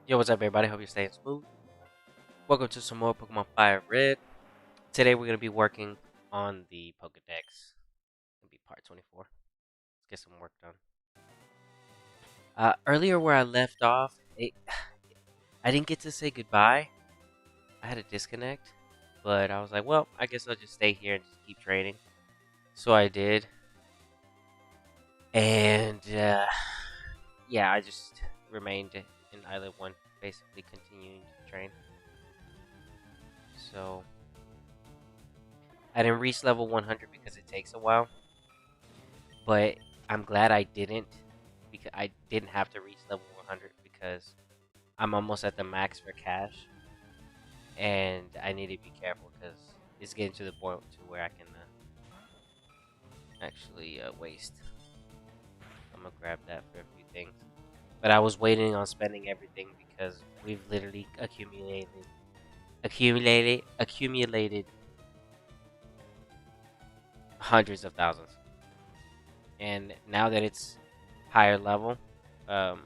Yo, what's up, everybody? Hope you're staying smooth. Welcome to some more Pokemon Fire Red. Today, we're going to be working on the Pokedex. It'll be part 24. Let's get some work done. Earlier, where I left off, I didn't get to say goodbye. I had a disconnect, but I was like, well, I guess I'll just stay here and just keep trading. So I did. And, yeah, I just remained in Island 1, basically continuing to train. So I didn't reach level 100 because it takes a while, but I'm glad I didn't, because I didn't have to reach level 100 because I'm almost at the max for cash, and I need to be careful because it's getting to the point to where I can actually waste. I'm gonna grab that for a few things, but I was waiting on spending everything because we've literally accumulated hundreds of thousands. And now that it's higher level, um,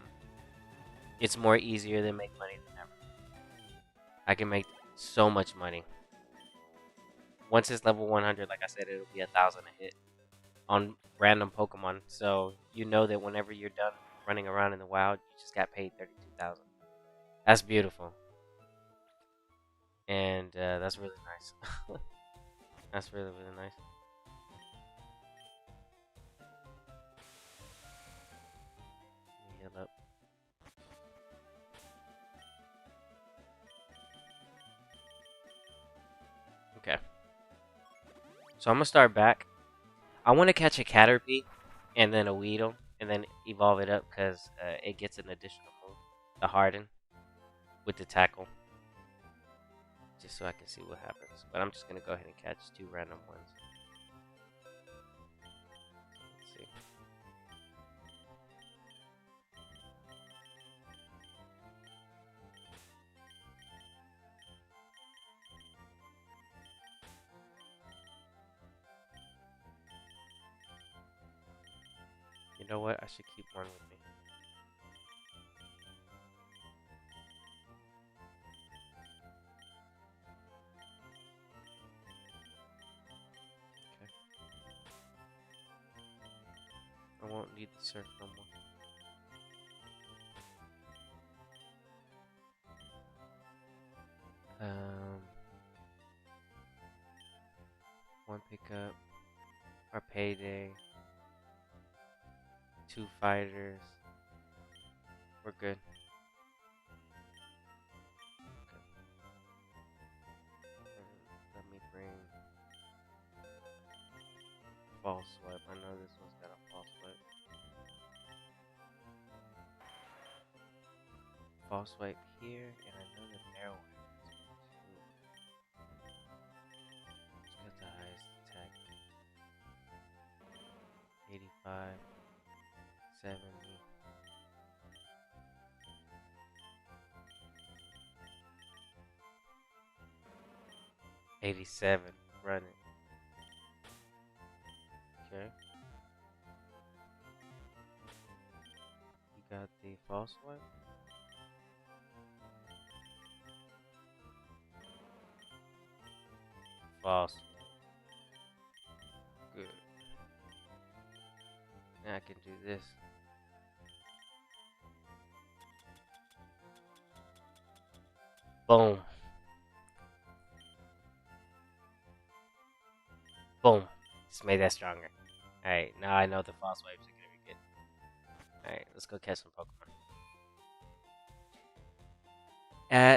it's more easier to make money than ever. I can make so much money. Once it's level 100, like I said, it'll be 1,000 a hit on random Pokemon. So you know that whenever you're done running around in the wild, you just got paid 32,000. That's beautiful, and that's really nice. That's really nice. Let me heal up. Okay, so I'm gonna start back. I want to catch a Caterpie and then a Weedle and then evolve it up because it gets an additional move, the Harden, with the tackle, just so I can see what happens. But I'm just gonna go ahead and catch two random ones. Let's see. You know what? I should keep one with me. Okay. I won't need the surf no more. One pickup, our payday, two fighters. We're good. Let me bring false swipe. I know this one's got a false swipe. False swipe here, and I know the narrow one. It's got the highest attack. 85, 70. 87. Run it. Okay. You got the false swipe. False. Good. Now I can do this. Boom. Boom. Just made that stronger. Alright, now I know the false wipes are gonna be good. Alright, let's go catch some Pokemon.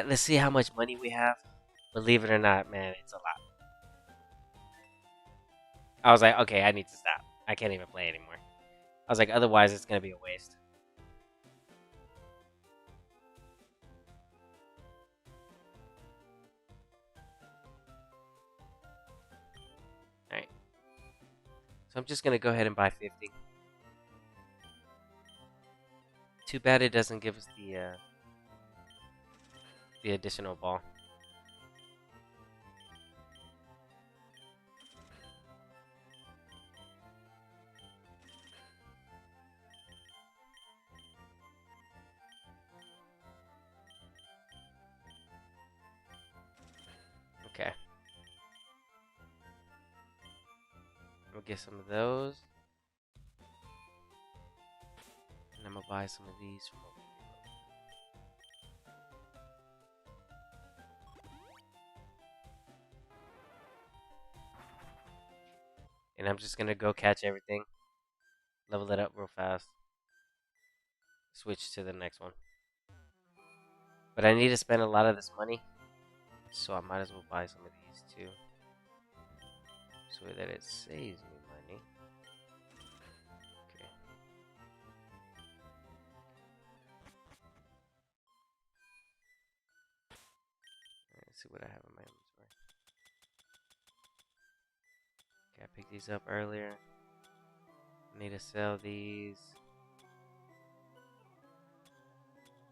Let's see how much money we have. Believe it or not, man, it's a lot. I was like, okay, I need to stop. I can't even play anymore. I was like, otherwise it's gonna be a waste. Alright. So I'm just gonna go ahead and buy 50. Too bad it doesn't give us the additional ball. get some of those. And I'm gonna buy some of these from over here. And I'm just gonna go catch everything. Level it up real fast. Switch to the next one. But I need to spend a lot of this money. So I might as well buy some of these too. So that it saves me money. Okay. Let's see what I have in my inventory. Okay, I picked these up earlier. I need to sell these.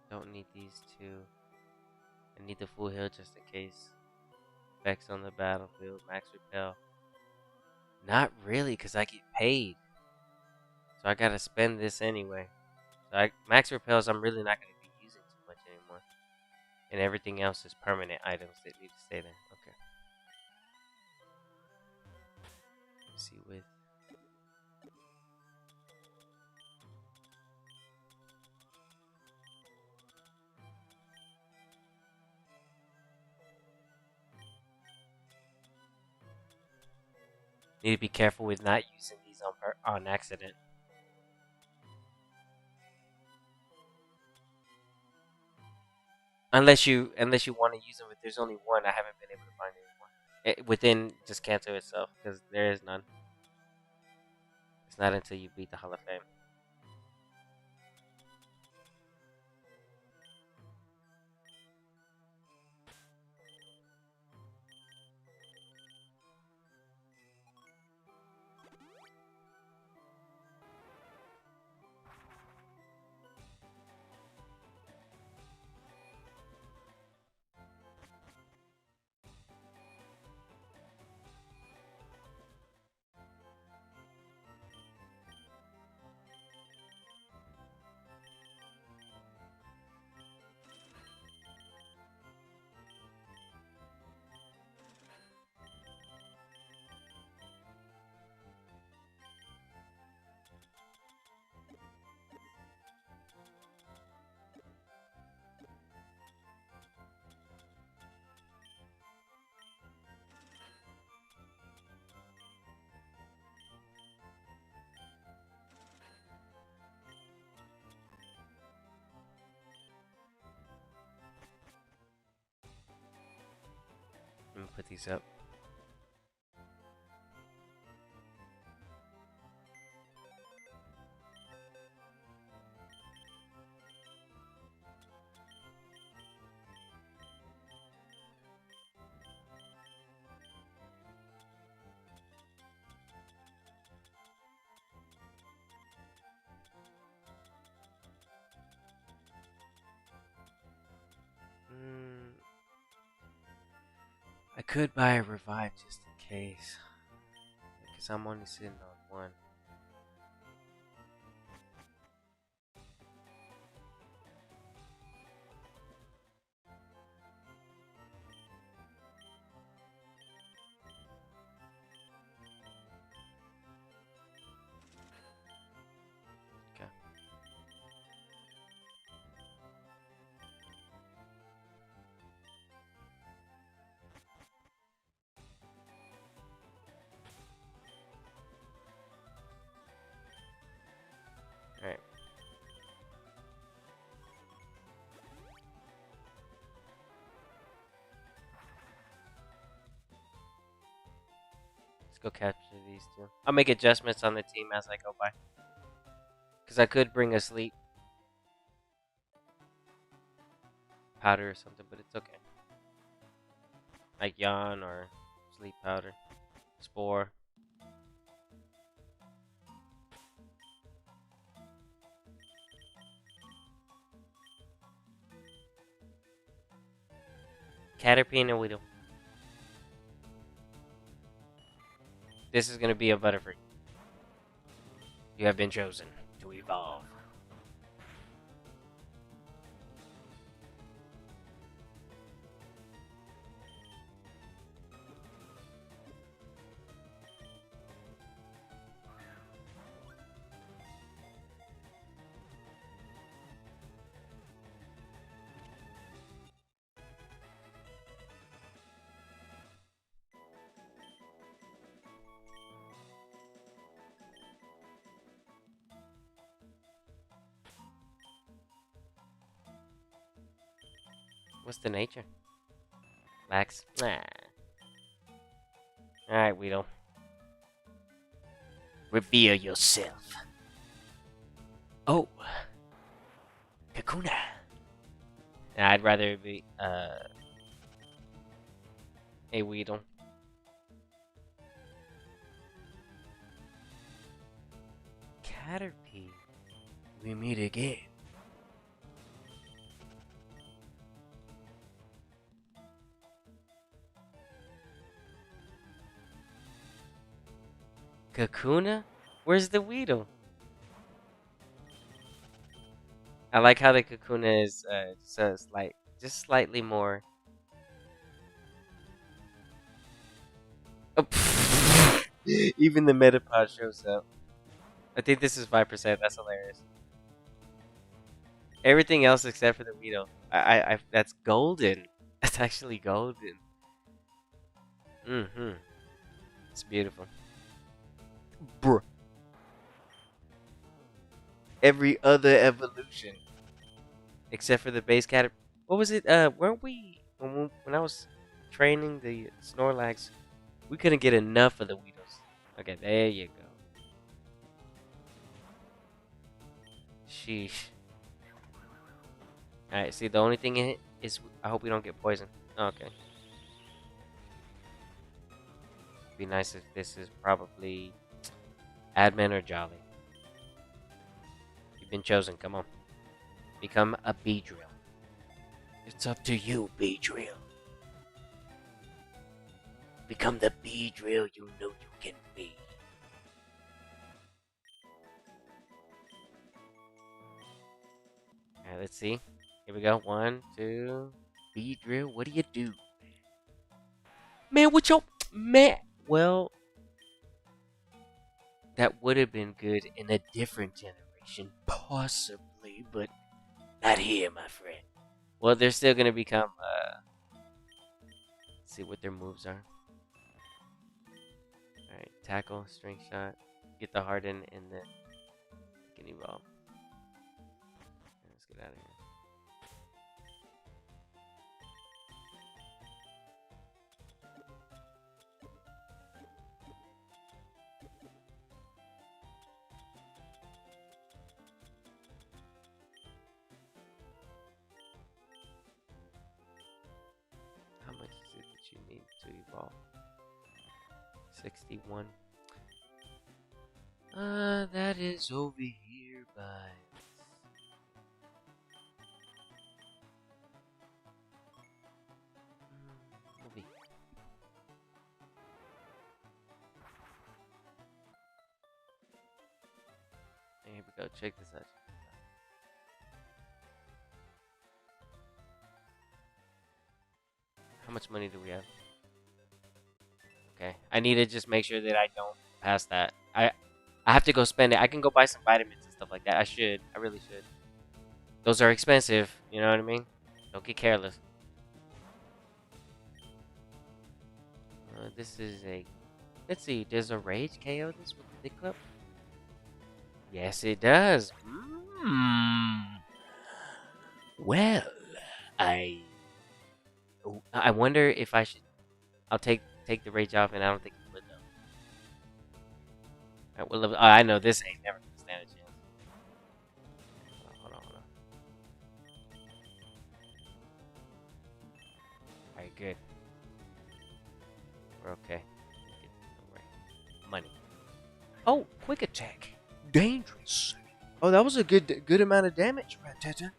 Don't need these two. I need the full heal just in case. Effects on the battlefield. Max repel. Not really, because I get paid. So I gotta spend this anyway. So max repels I'm really not gonna be using too much anymore. And everything else is permanent items that need to stay there. Okay. Let's see with need to be careful with not using these on accident. Unless you want to use them, but there's only one. I haven't been able to find anymore. Within just Kanto itself, because there is none. It's not until you beat the Hall of Fame. Let me put these up. I could buy a revive just in case. Because I'm only sitting on one. Okay. Alright. Let's go capture these two. I'll make adjustments on the team as I go by. Because I could bring a sleep powder or something, but it's okay. Like yawn or sleep powder. Spore. Caterpie and a Weedle. This is going to be a Butterfree. You have been chosen to evolve. What's the nature? Lax. Nah. Alright, Weedle. Reveal yourself. Oh. Kakuna. Nah, I'd rather be, a Weedle. Caterpie. We meet again. Kakuna? Where's the Weedle? I like how the Kakuna is just slightly more. Oh, even the Metapod shows up. I think this is 5%. That's hilarious. Everything else except for the Weedle. That's golden. That's actually golden. Mm-hmm. It's beautiful. Bruh. Every other evolution. Except for the base Caterpie. What was it? Weren't we when I was training the Snorlax, we couldn't get enough of the Weedles. Okay, there you go. Sheesh. Alright, see, the only thing in it is I hope we don't get poisoned. Okay. Be nice if this is probably admin or jolly. You've been chosen. Come on. Become a Beedrill. It's up to you, Beedrill. Become the Beedrill you know you can be. Alright, let's see. Here we go. 1, 2. Beedrill, what do you do? Man, what your... Man! Well... That would have been good in a different generation. Possibly, but... Not here, my friend. Well, they're still gonna become, let's see what their moves are. Alright, tackle, string shot, get the harden, and then get evolve. Let's get out of here. How much is it that you need to evolve? 61. That is over here by... movie. Here we go, check this out. How much money do we have? Okay, I need to just make sure that I don't pass that. I have to go spend it. I can go buy some vitamins and stuff like that. I should. I really should. Those are expensive. You know what I mean? Don't get careless. This is a... Let's see. Does a Rage KO this with the Thick Club? Yes, it does. Well, I wonder if I should... I'll take the Rage off, and I don't think it would, though. Alright, what level... Oh, I know this ain't never gonna stand a chance. Hold on. Alright, good. We're okay. Money. Oh, quick attack. Dangerous. Oh, that was a good amount of damage, Rattata.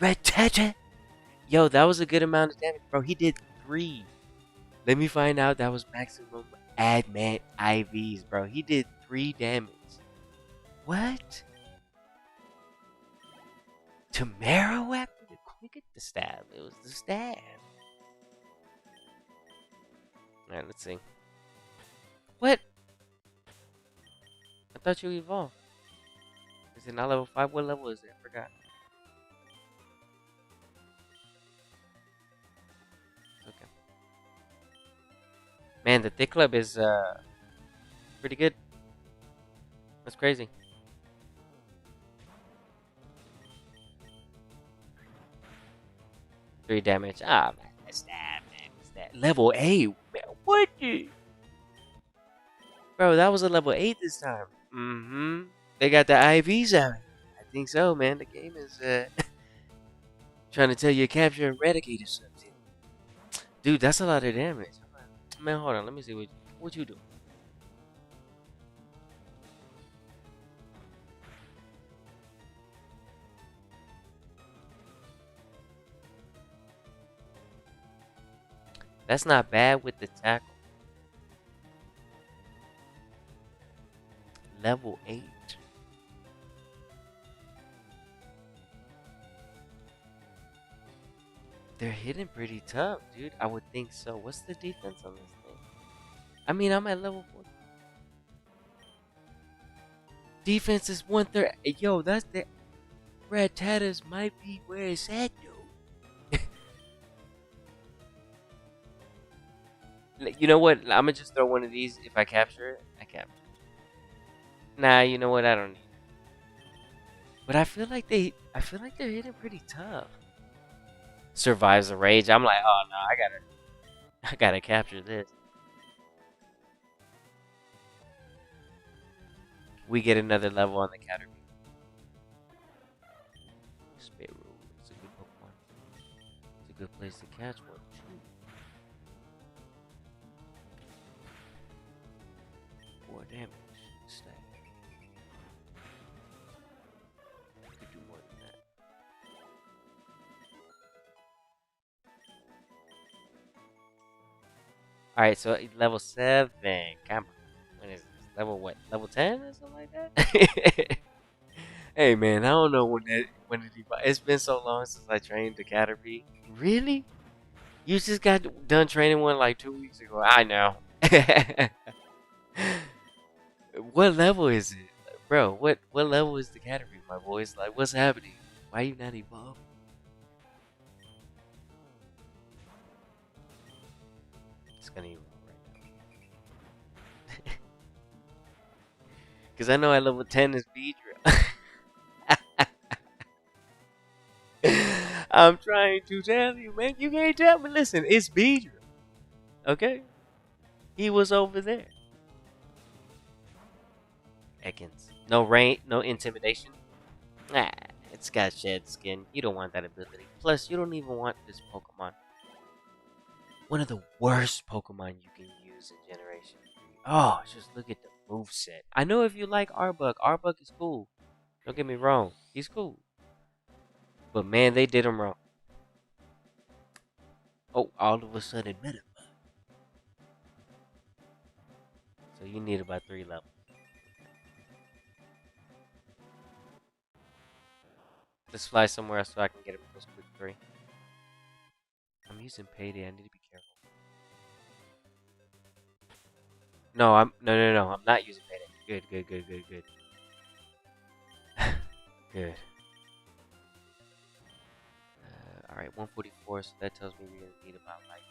Rattata. Yo, that was a good amount of damage, bro. He did 3. Let me find out that was maximum adamant IVs, bro. He did 3 damage. What? Tamara after the quick the stab. It was the stab. Alright, let's see. What? I thought you evolved. Is it not level 5? What level is it? I forgot. Okay. Man, the Thick Club is pretty good. That's crazy. 3 damage. Ah, man. That's that, man. That's that. Level 8. Man, what the? Bro, that was a level 8 this time. Mm-hmm. They got the IVs out. I think so, man. The game is trying to tell you to capture and eradicate or something. Dude, that's a lot of damage. Man, hold on. Let me see what you do. That's not bad with the tackle. Level 8. They're hitting pretty tough, dude. I would think so. What's the defense on this thing? I mean, I'm at level 4. Defense is 1/3. Yo, that's the Red Tatters might be where it's at, dude. You know what? I'm gonna just throw one of these. If I capture it, I capture it. Nah, you know what? I don't need it. But I feel like they're hitting pretty tough. Survives the rage. I'm like, oh no, I gotta capture this. We get another level on the Caterpie. Sparrow. It's a good Pokemon. It's a good place to catch one. 4 damage. Stack. Could do more than that. Alright, so level 7. Come on. When is this? Level what? Level 10 or something like that? Hey man, I don't know when did he. It's been so long since I trained the Caterpie. Really? You just got done training one like 2 weeks ago. I know. What level is it, bro? What level is the Caterpie, my boys? Like, what's happening? Why you not evolved? It's gonna evolve right now. Cause I know at level 10 is Beedrill. I'm trying to tell you, man. You can't tell me. Listen, it's Beedrill. Okay? He was over there. Ekans. No rain, no intimidation. Nah, it's got shed skin. You don't want that ability. Plus, you don't even want this Pokemon. One of the worst Pokemon you can use in Generation 3. Oh, just look at the moveset. I know if you like Arbok is cool. Don't get me wrong. He's cool. But man, they did him wrong. Oh, all of a sudden, Meta. So you need about 3 levels. Let's fly somewhere else so I can get a plus quick 3. I'm using Payday. I need to be careful. No, no. I'm not using Payday. Good. Good. Alright, 144, so that tells me we're gonna need about like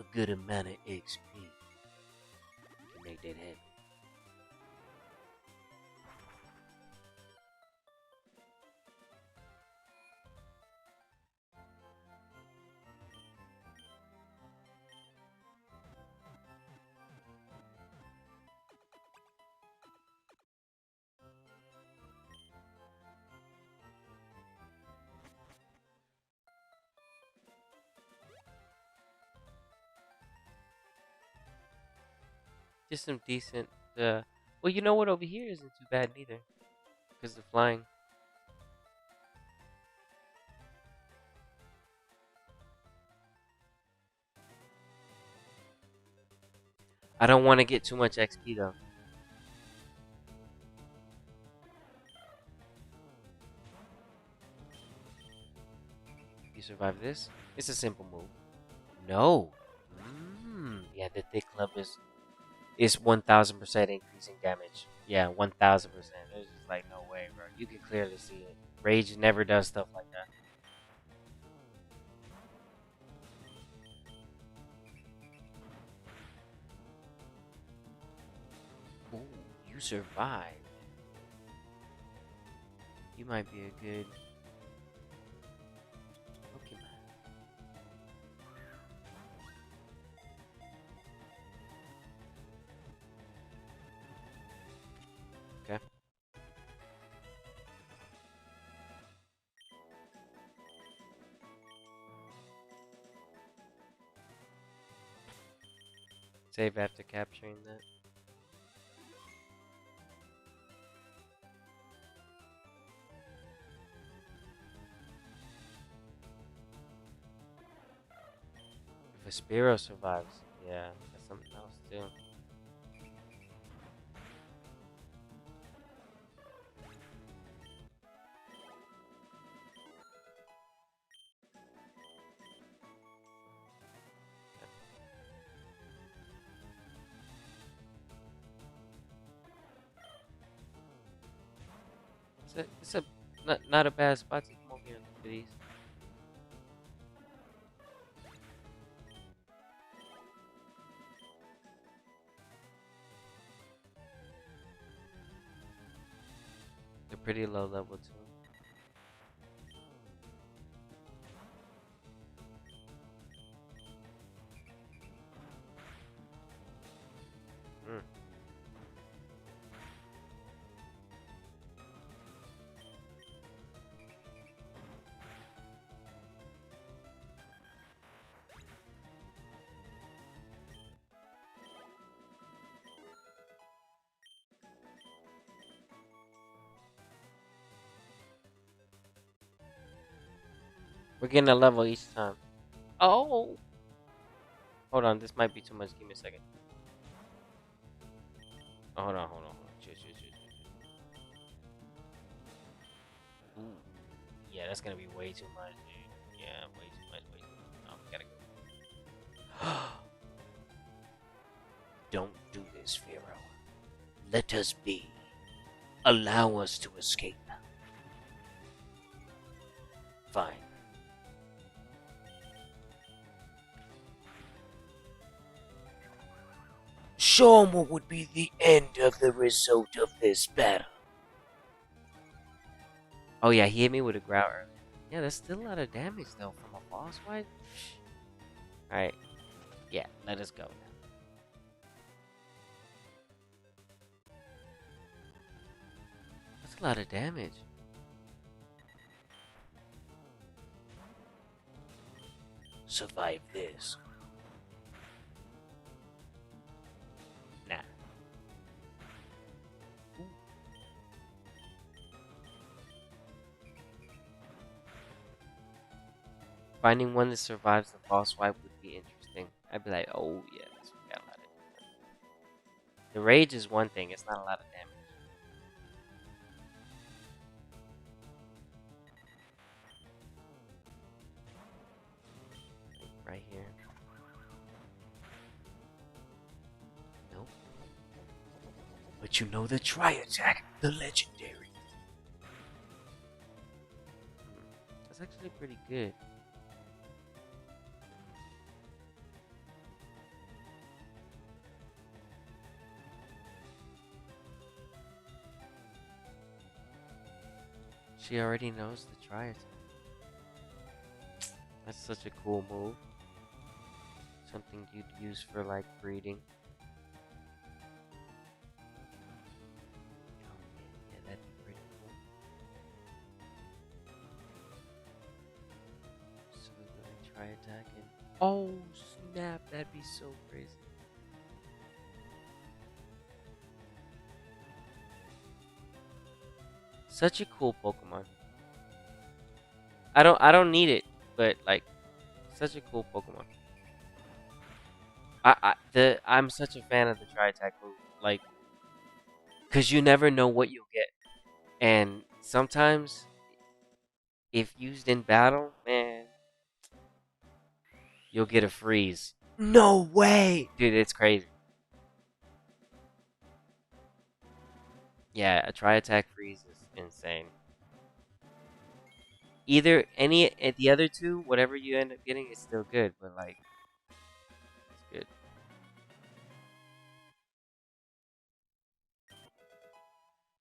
a good amount of XP to make that happen. Just some decent, well, you know what, over here isn't too bad neither. Because the flying. I don't want to get too much XP though. You survive this? It's a simple move. No. Yeah, the thick club is 1000% increasing damage. Yeah, 1000%. There's just like no way, bro. You can clearly see it. Rage never does stuff like that. Ooh, you survived. You might be a good Save after capturing that. If a Spearow survives, yeah, that's something else too. It's a not a bad spot to come over here and look for these. They're pretty low level too. Mm. We're getting a level each time. Oh! Hold on, this might be too much. Give me a second. Oh, hold on. Chill. Ooh. Yeah, that's gonna be way too much, dude. Yeah, way too much. No, we gotta go. Don't do this, Pharaoh. Let us be. Allow us to escape. Fine. Show 'em what would be the end of the result of this battle. Oh yeah, he hit me with a growl earlier. Yeah, that's still a lot of damage though from a boss fight. Alright. Yeah, let us go now. That's a lot of damage. Survive this. Nah. Finding one that survives the boss wipe would be interesting. I'd be like, oh yeah, this one got a lot of damage. The rage is one thing, it's not a lot of damage. Right here. Nope. But you know the tri-attack, the legendary. That's actually pretty good. She already knows the tri-attack. That's such a cool move. Something you'd use for like breeding. Oh man, yeah, that'd be pretty cool. So we're gonna try attacking. Oh snap, that'd be so crazy. Such a cool Pokemon. I don't need it, but like such a cool Pokemon. I'm such a fan of the tri-attack move, like, cause you never know what you'll get, and sometimes, if used in battle, man, you'll get a freeze. No way, dude, it's crazy. Yeah, a tri-attack freeze is insane. Either any the other two, whatever you end up getting, is still good, but like, it's good.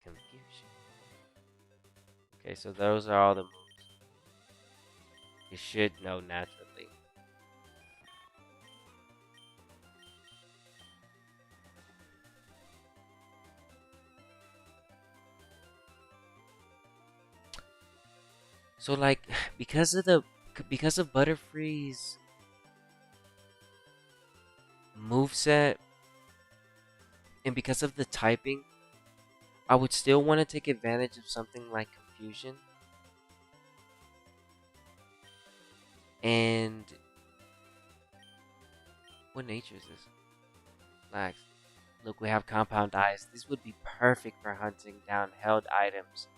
Confusion. Okay, so those are all the moves you should know naturally. So like, because of Butterfree's moveset, and because of the typing, I would still want to take advantage of something like Confusion. And what nature is this? Lax. Look, we have Compound Eyes. This would be perfect for hunting down held items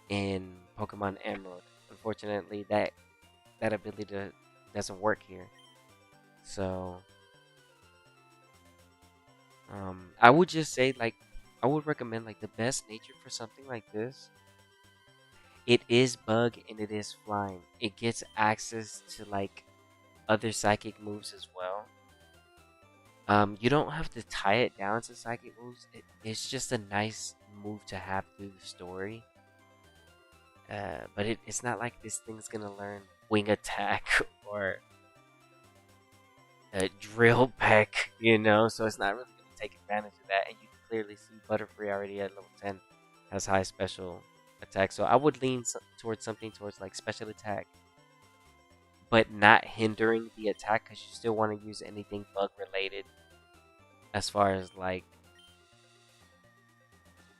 in Pokemon Emerald. Unfortunately, that ability doesn't work here. So, I would just say, like, I would recommend, like, the best nature for something like this. It is bug and it is flying. It gets access to, like, other psychic moves as well. You don't have to tie it down to psychic moves. It's just a nice move to have through the story. But it's not like this thing's gonna learn Wing Attack or Drill Peck, you know? So it's not really gonna take advantage of that. And you can clearly see Butterfree already at level 10 has high special attack. So I would lean towards something towards like special attack, but not hindering the attack, because you still want to use anything bug related as far as like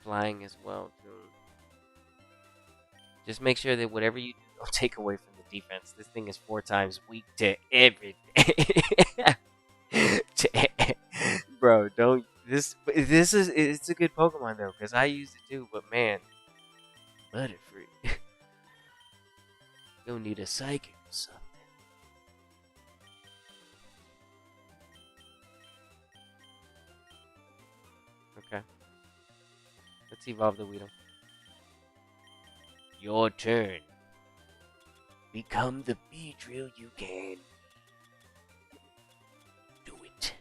flying as well too. Just make sure that whatever you do, don't take away from the defense. This thing is 4 times weak to everything. Bro, don't this is it's a good Pokemon though, because I use it too, but man, Butterfree. You'll need a psychic or something. Okay. Let's evolve the Weedle. Your turn. Become the Beedrill you can. Do it.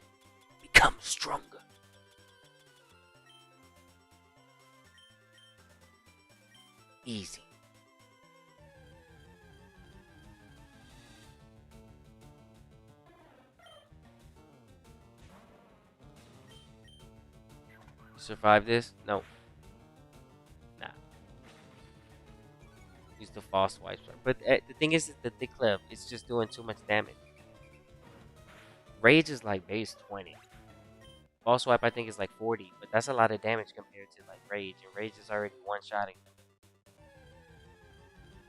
Become stronger. Easy. Survive this? No. Nah. Use the false swipe. But the thing is that the clip is just doing too much damage. Rage is like base 20. False swipe I think is like 40, but that's a lot of damage compared to like Rage, and Rage is already one-shotting.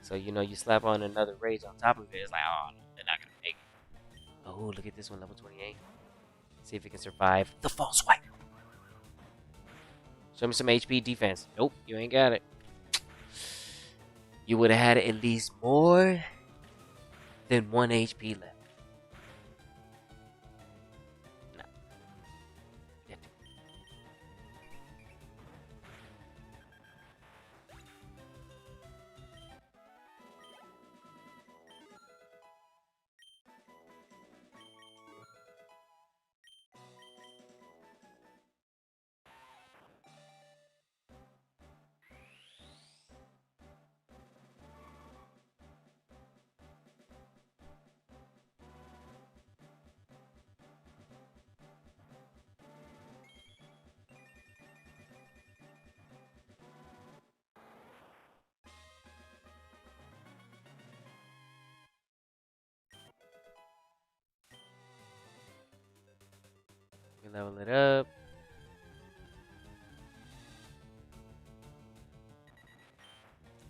So you know, you slap on another Rage on top of it, it's like, oh, no, they're not gonna make it. Oh, look at this one, level 28. See if it can survive the false swipe. Show me some HP defense. Nope, you ain't got it. You would have had at least more than 1 HP left. No. We level it up.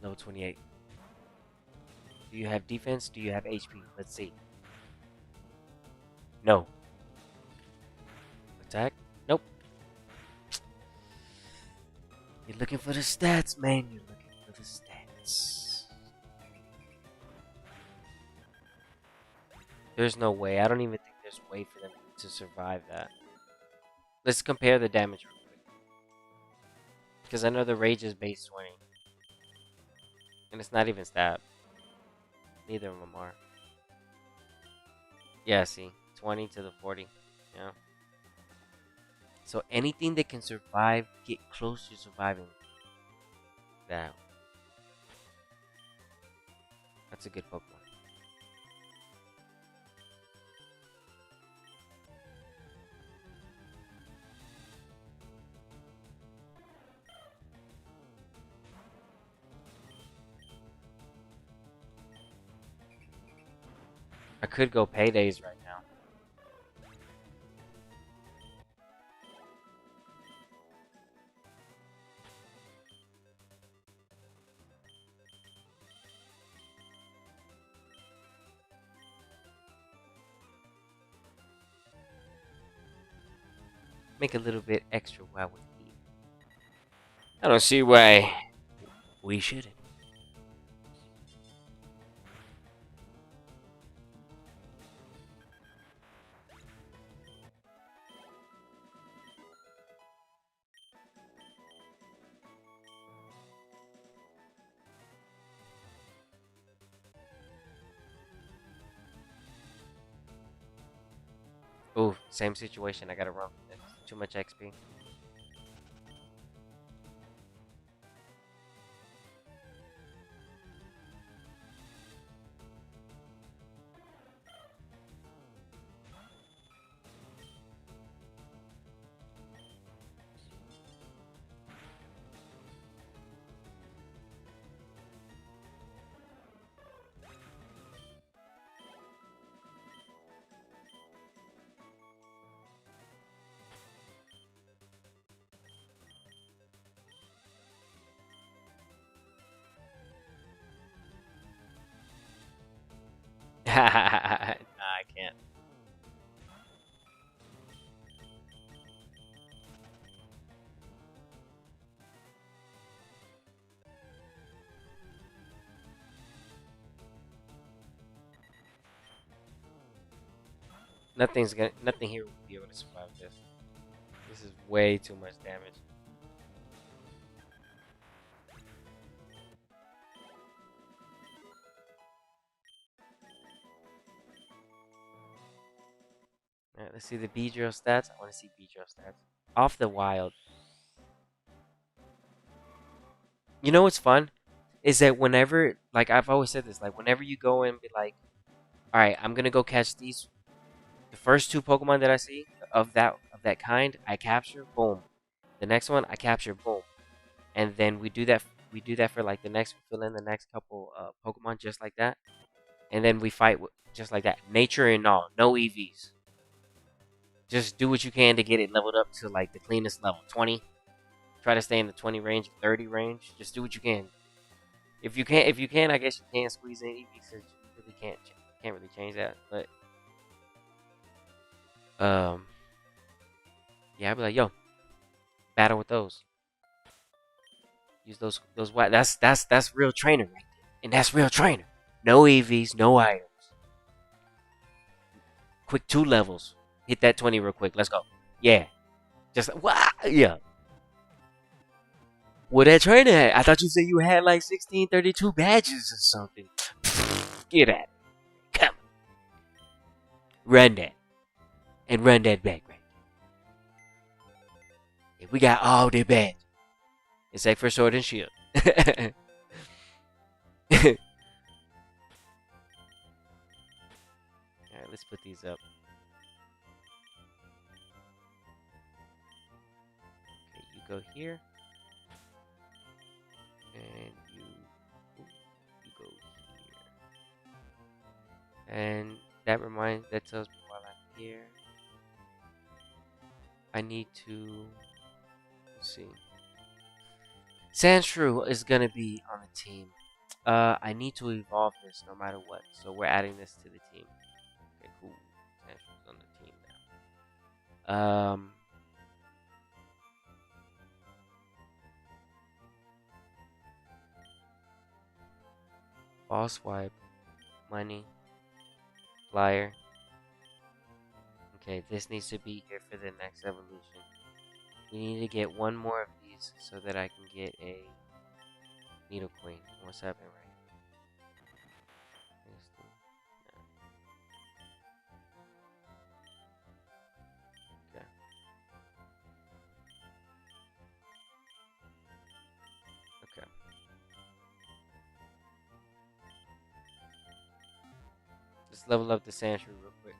Level 28. Do you have defense? Do you have HP? Let's see. No. Attack? Nope. You're looking for the stats, man. You're looking for the stats. There's no way. I don't even think there's a way for them to survive that. Let's compare the damage real quick. Because I know the Rage is base 20. And it's not even stab. Neither of them are. Yeah, see. 20 to the 40. Yeah. So anything that can survive, get close to surviving that. That's a good Pokemon. I could go Paydays right now. make a little bit extra while we eat. I don't see why we shouldn't. Ooh, same situation. I gotta run from this. Too much XP. Nah, I can't. Nothing here will be able to survive this. This is way too much damage. Alright, let's see the Beedrill stats. I want to see Beedrill stats. Off the wild. You know what's fun? Is that whenever, like I've always said this, like whenever you go and be like, alright, I'm gonna go catch the first two Pokemon that I see of that kind, I capture, boom. The next one I capture, boom. And then we do that for like the next, fill in the next couple Pokemon just like that. And then we fight just like that. Nature and all, no EVs. Just do what you can to get it leveled up to like the cleanest level, 20. Try to stay in the 20 range, 30 range. Just do what you can. If you can, I guess you can squeeze in EVs because you really can't really change that. But yeah, I'd be like, yo, battle with those. Use those white. That's real trainer right there, and that's real trainer. No EVs, no items. Quick 2 levels. Hit that 20 real quick. Let's go. Yeah. Just what? Yeah. What that trainer had? I thought you said you had like 1632 badges or something. Get at it. Come. Run that. And run that back right. Yeah, we got all the badges. Except for Sword and Shield. Alright, let's put these up. Okay, you go here. And you go here. And that tells me while I'm here, I need to, let's see. Sandshrew is gonna be on the team. I need to evolve this no matter what, so we're adding this to the team. Okay, cool. Sandshrew's on the team now. Ball swipe, money, flyer. Okay, this needs to be here for the next evolution. We need to get one more of these so that I can get a Needle Queen. What's happening right here? Okay. Okay. Let's level up the Sandshrew real quick.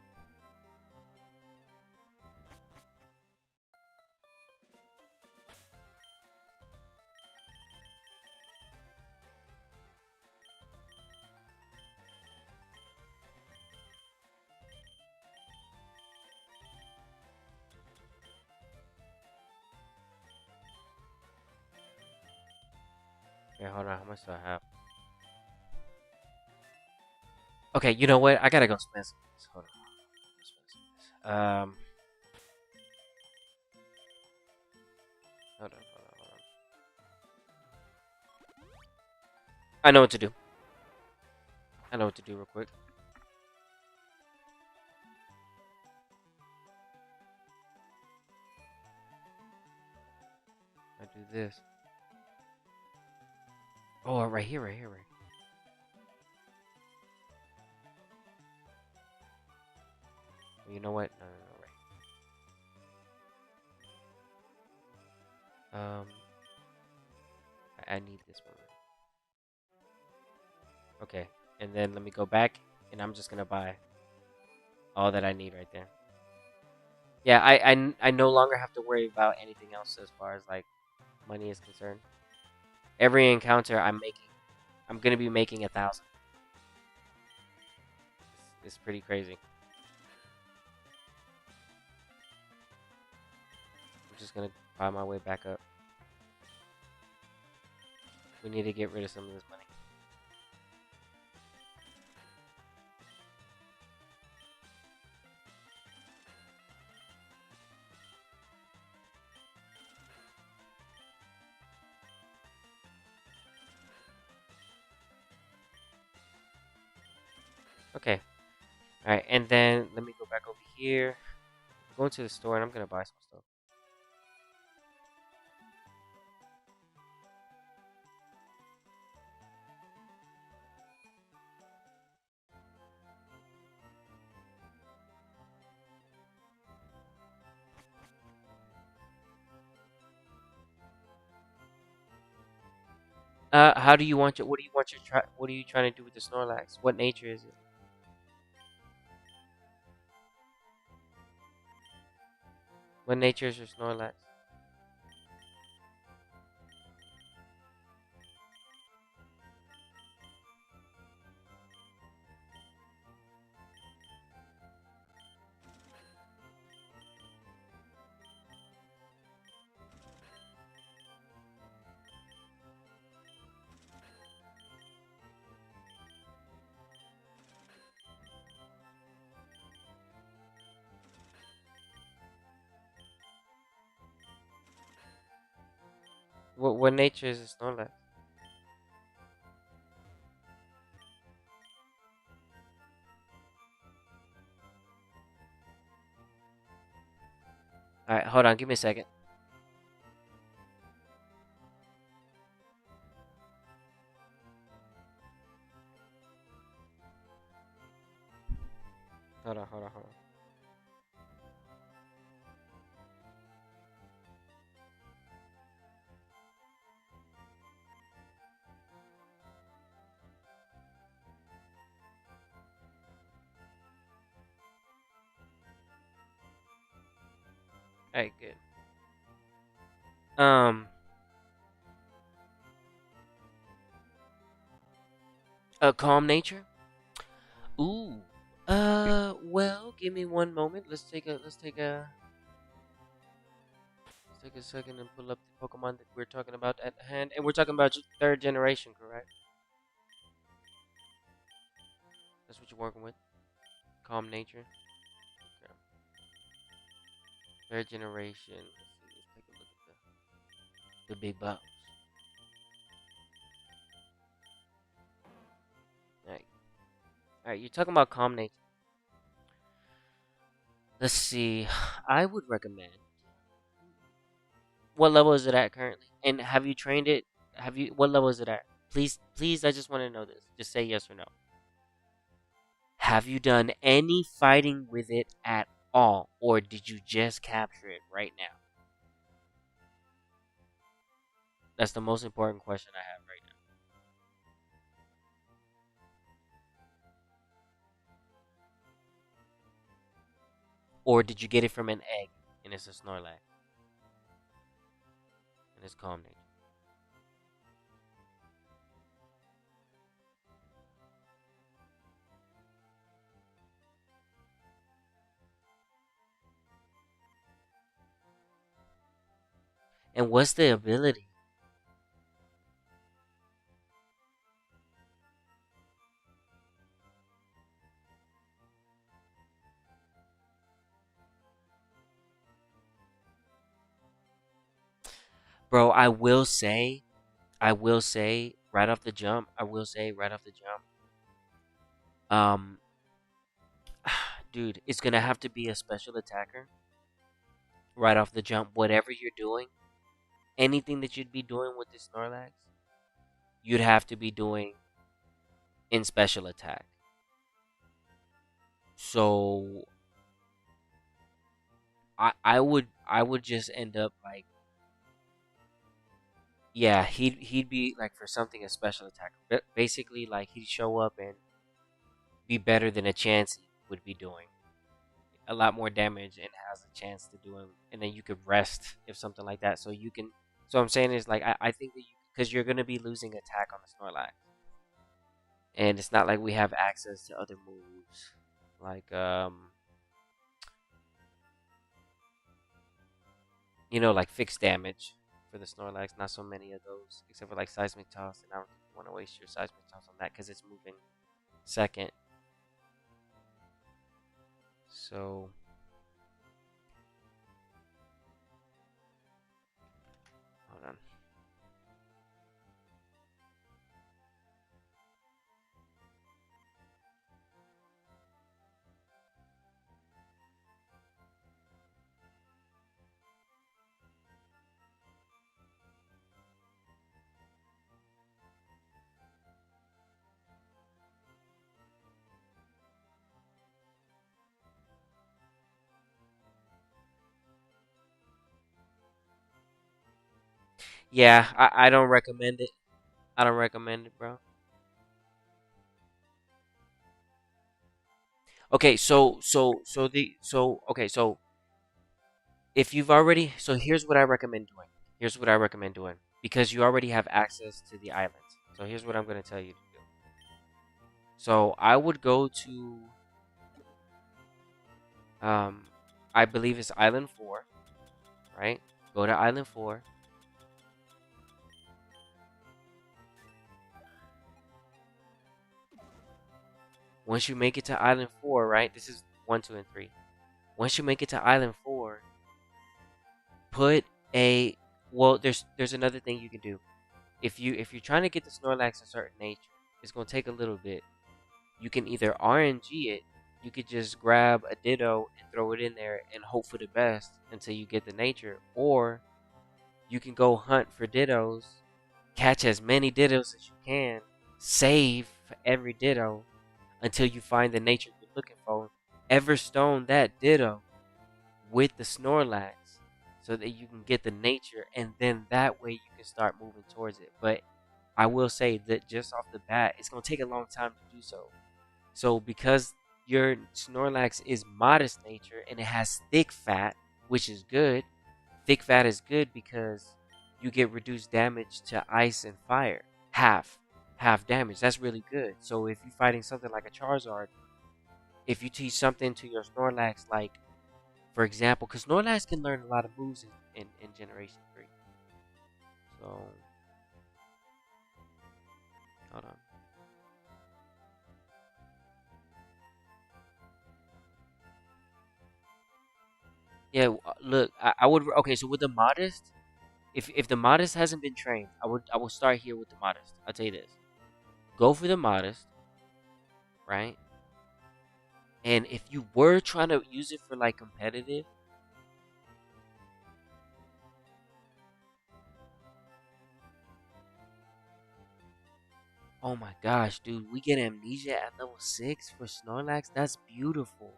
Okay, hold on. How much do I have? Okay, you know what? I gotta go spend some. Hold on. I know what to do. I know what to do real quick. I do this. Oh, right here, right here, right. You know what? No, no, no, right. I need this one. Okay, and then let me go back, and I'm just gonna buy all that I need right there. Yeah, I no longer have to worry about anything else as far as like money is concerned. Every encounter I'm gonna be making 1,000. It's pretty crazy. I'm just gonna buy my way back up. We need to get rid of some of this money. Okay. Alright, and then let me go back over here. I'm going to the store and I'm gonna buy some stuff. How do you want your? What do you want your? What are you trying to do with the Snorlax? What nature is it? What nature is your Snorlax? What nature is a Snorlax? All right, hold on. Give me a second. Hold on. Hold on. Hold on. All right, good. Um, a calm nature. Ooh. Well, give me one moment. Let's take a second and pull up the Pokemon that we're talking about at hand, and we're talking about third generation, correct? That's what you're working with. Calm nature. Okay. Third generation. Let's see. Let's take a look at the big box. All right. All right. You're talking about calm nature. Let's see. I would recommend. What level is it at currently? And have you trained it? Have you? What level is it at? Please, please. I just want to know this. Just say yes or no. Have you done any fighting with it at all, or did you just capture it right now? That's the most important question I have right now. Or did you get it from an egg and it's a Snorlax and it's calm nature? And what's the ability? Bro, I will say, right off the jump, I will say right off the jump, um, dude, it's gonna have to be a special attacker right off the jump. Whatever you're doing, anything that you'd be doing with this Snorlax, you'd have to be doing in special attack. So I would just end up like, yeah, he'd be like for something a special attack. Basically, like he'd show up and be better than a Chansey would be doing. A lot more damage and has a chance to do him, and then you could rest if something like that. So you can. So I'm saying is like I think that you, because you're gonna be losing attack on the Snorlax, and it's not like we have access to other moves like like fixed damage for the Snorlax. Not so many of those, except for like Seismic Toss, and I don't want to waste your Seismic Toss on that because it's moving second. So hold on. Yeah, I don't recommend it. I don't recommend it, bro. Okay, so if you've already, so here's what I recommend doing. Here's what I recommend doing because you already have access to the islands. So here's what I'm gonna tell you to do. So I would go to um, I believe it's Island 4, right? Go to Island 4. Once you make it to Island 4, right? This is 1, 2, and 3. Once you make it to Island 4, put a well. There's another thing you can do. If you're trying to get the Snorlax a certain nature, it's gonna take a little bit. You can either RNG it. You could just grab a Ditto and throw it in there and hope for the best until you get the nature, or you can go hunt for Dittos, catch as many Dittos as you can, save every Ditto until you find the nature you're looking for. Everstone that Ditto with the Snorlax so that you can get the nature, and then that way you can start moving towards it. But I will say that just off the bat, it's going to take a long time to do so. So because your Snorlax is modest nature and it has thick fat, which is good. Thick fat is good because you get reduced damage to ice and fire. Half damage. That's really good. So if you're fighting something like a Charizard, if you teach something to your Snorlax, like for example, because Snorlax can learn a lot of moves in Generation 3. So hold on. Yeah, look, I would okay. So with the modest, if the modest hasn't been trained, I would start here with the modest. I'll tell you this: go for the modest, right? And if you were trying to use it for like competitive, oh my gosh, dude, we get amnesia at level 6 for Snorlax. That's beautiful.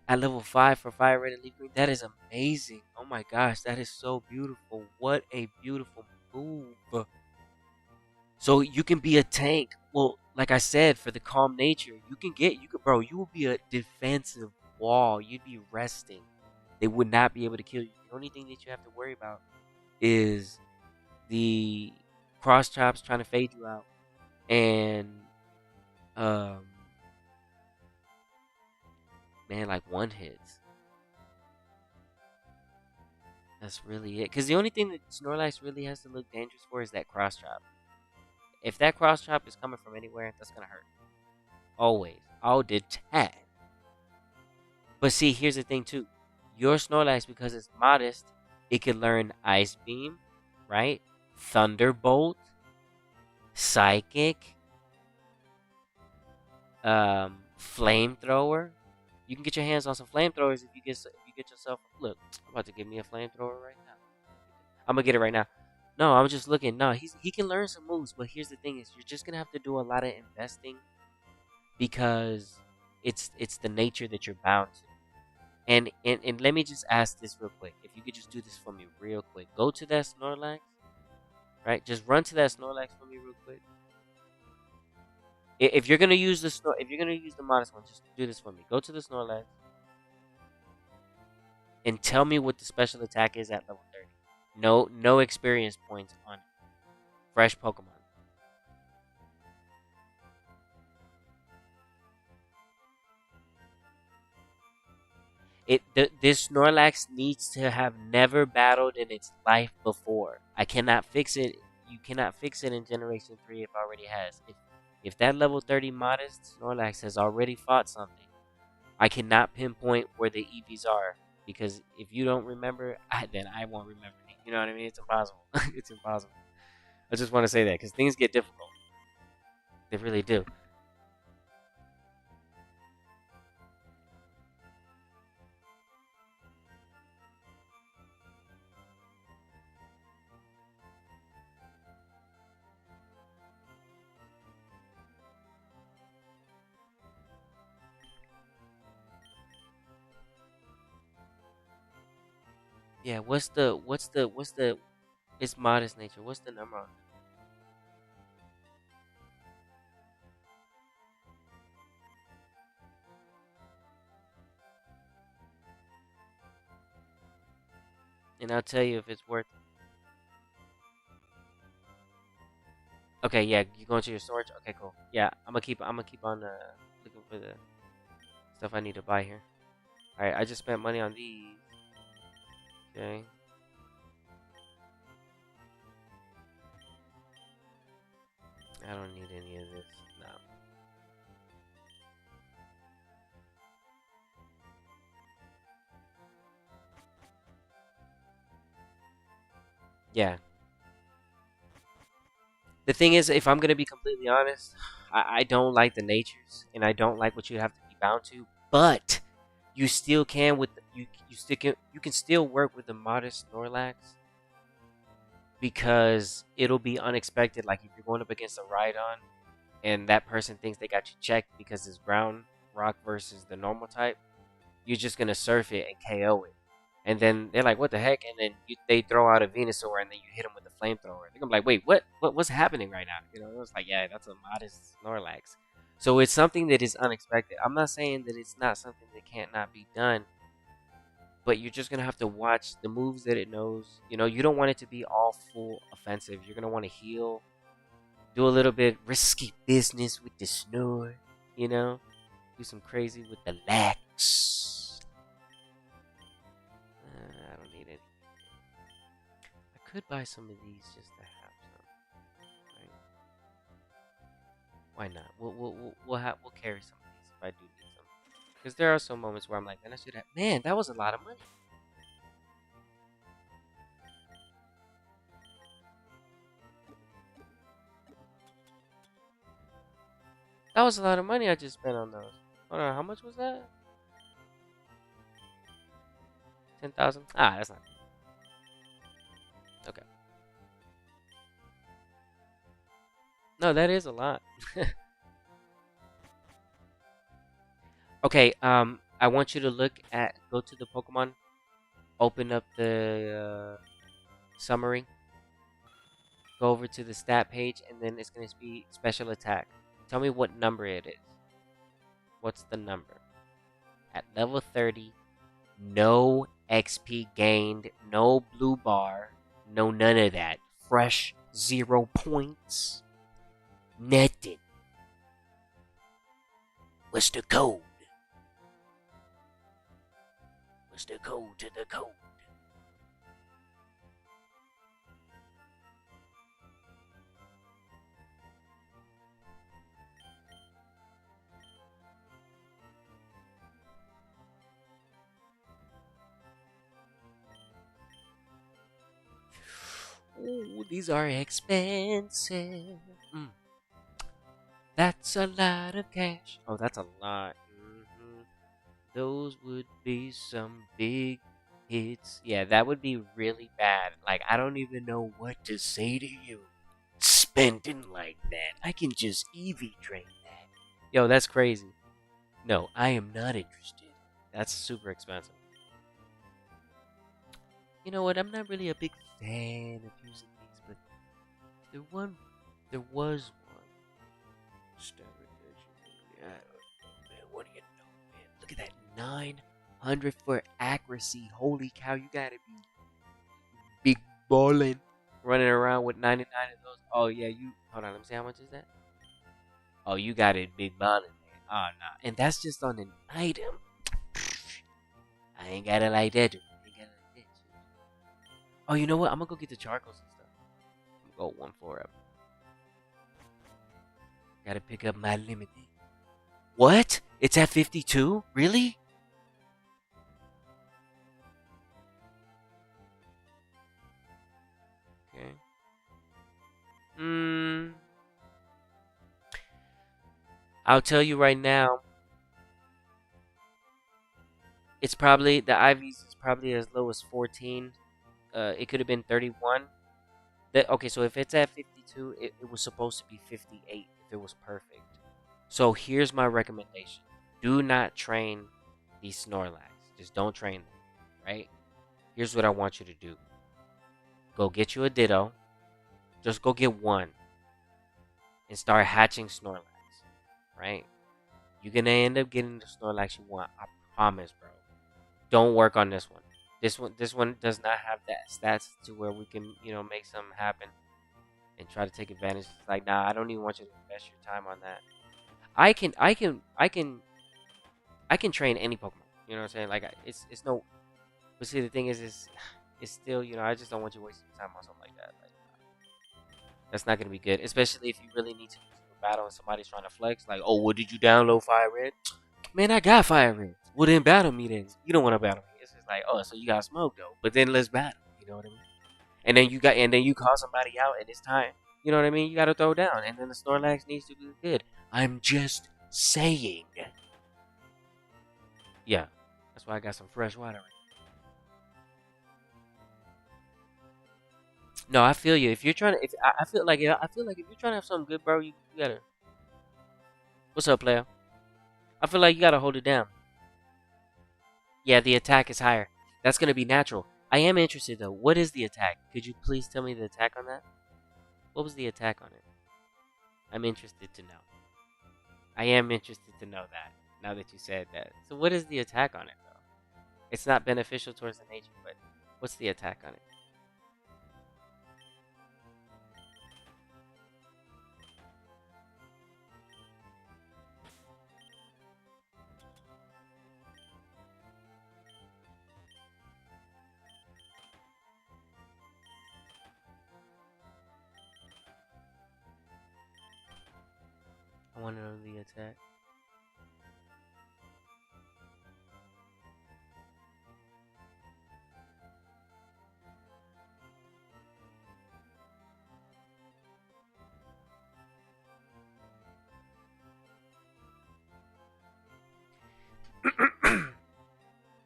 At level 5 for Fire Red and Leaf Green, that is amazing. Oh my gosh, that is so beautiful. What a beautiful move. So you can be a tank. Well, like I said, for the calm nature, bro, you will be a defensive wall. You'd be resting. They would not be able to kill you. The only thing that you have to worry about is the cross chops trying to fade you out, and um, man, like one hits. That's really it. Because the only thing that Snorlax really has to look dangerous for is that cross chop. If that cross chop is coming from anywhere, that's gonna hurt. Always. I'll detect. But see, here's the thing too. Your Snorlax, because it's modest, it can learn Ice Beam, right? Thunderbolt, Psychic, flamethrower. You can get your hands on some flamethrowers if you get yourself. Look, I'm about to give me a flamethrower right now. I'm gonna get it right now. No, I'm just looking. No, he can learn some moves, but here's the thing: is you're just gonna have to do a lot of investing because it's the nature that you're bound to. And let me just ask this real quick. If you could just do this for me real quick. Go to that Snorlax, right? Just run to that Snorlax for me real quick. If you're gonna use if you're gonna use the modest one, just do this for me. Go to the Snorlax and tell me what the special attack is at level 30. No experience points on it. Fresh Pokemon. This Snorlax needs to have never battled in its life before. I cannot fix it. You cannot fix it in Generation 3 if it already has. If that level 30 modest Snorlax has already fought something, I cannot pinpoint where the EVs are. Because if you don't remember, then I won't remember. You know what I mean? It's impossible. It's impossible. I just want to say that because things get difficult. They really do. Yeah. What's the? It's modest nature. What's the number on it? And I'll tell you if it's worth. Okay. Yeah. You going to your storage? Okay. Cool. Yeah. I'm gonna keep on looking for the stuff I need to buy here. All right. I just spent money on these. Okay. I don't need any of this. No. Yeah. The thing is, if I'm gonna be completely honest, I don't like the natures, and I don't like what you have to be bound to. But you still can with you can still work with the modest Snorlax because it'll be unexpected. Like if you're going up against a Rhydon and that person thinks they got you checked because it's ground rock versus the normal type, you're just gonna surf it and KO it. And then they're like, "What the heck?" And then they throw out a Venusaur, and then you hit them with a flamethrower. They're gonna be like, "Wait, what's happening right now?" You know, it's like, yeah, that's a modest Snorlax. So it's something that is unexpected. I'm not saying that it's not something that can't not be done, but you're just gonna have to watch the moves that it knows. You know, you don't want it to be all full offensive. You're gonna want to heal, do a little bit risky business with the Snore. You know, do some crazy with the Lax. I don't need it. I could buy some of these just to have some. Right? Why not? We'll carry some of these if I do need some. Because there are some moments where I'm like, man, I should have. Man, that was a lot of money. That was a lot of money I just spent on those. Hold on, how much was that? 10,000. Ah, that's not. Okay. No, that is a lot. Okay. I want you to go to the Pokemon, open up the summary, go over to the stat page, and then it's gonna be special attack. Tell me what number it is. What's the number? At level 30, no XP gained, no blue bar, no none of that. Fresh 0 points. Nothing. What's the code? What's the code to the code? Ooh, these are expensive. That's a lot of cash. Oh, that's a lot. Those would be some big hits. Yeah, that would be really bad. Like, I don't even know what to say to you. Spending like that. I can just Eevee drain that. Yo, that's crazy. No, I am not interested. That's super expensive. You know what? I'm not really a big fan of using these, but there was one. I don't know, man. What do you know, man? Look at that 900 for accuracy. Holy cow! You gotta be big ballin', running around with 99 of those. Oh yeah, you. Hold on. Let me see how much is that. Oh, you got it, big ballin', man. Oh no, and that's just on an item. I ain't got it like that. Dude. I ain't got it like that. Oh, you know what? I'm gonna go get the charcoals and stuff. I'm gonna go 1-4 up. Gotta pick up my limited. What? It's at 52? Really? Okay. I'll tell you right now, it's probably the IVs is probably as low as 14. It could have been 31. Okay, so if it's at 52, it was supposed to be 58 if it was perfect. So here's my recommendation. Do not train these Snorlax. Just don't train them, right? Here's what I want you to do. Go get you a Ditto. Just go get one and start hatching Snorlax, right? You're gonna end up getting the Snorlax you want. I promise, bro. Don't work on this one. This one does not have that stats to where we can, make something happen and try to take advantage. It's like, nah, I don't even want you to invest your time on that. I can train any Pokemon. You know what I'm saying? Like, it's no. But see, the thing is, it's still, I just don't want you wasting your time on something like that. Like, that's not gonna be good, especially if you really need to use it in battle and somebody's trying to flex. Like, oh, what did you download Fire Red? Man, I got Fire Red. Well, then battle me then. You don't want to battle me. It's just like, oh, so you got smoke though. But then let's battle. You know what I mean? And then you call somebody out and it's time. You know what I mean? You gotta throw down. And then the Snorlax needs to be good. I'm just saying. Yeah. That's why I got some fresh water. No, I feel you. If you're trying to, if I feel like if you're trying to have something good, bro, you gotta. What's up, player? I feel like you gotta hold it down. Yeah, the attack is higher. That's gonna be natural. I am interested though. What is the attack? Could you please tell me the attack on that? What was the attack on it? I'm interested to know. I am interested to know that. Now that you said that. So what is the attack on it though? It's not beneficial towards the nature, but what's the attack on it? I want to know the attack.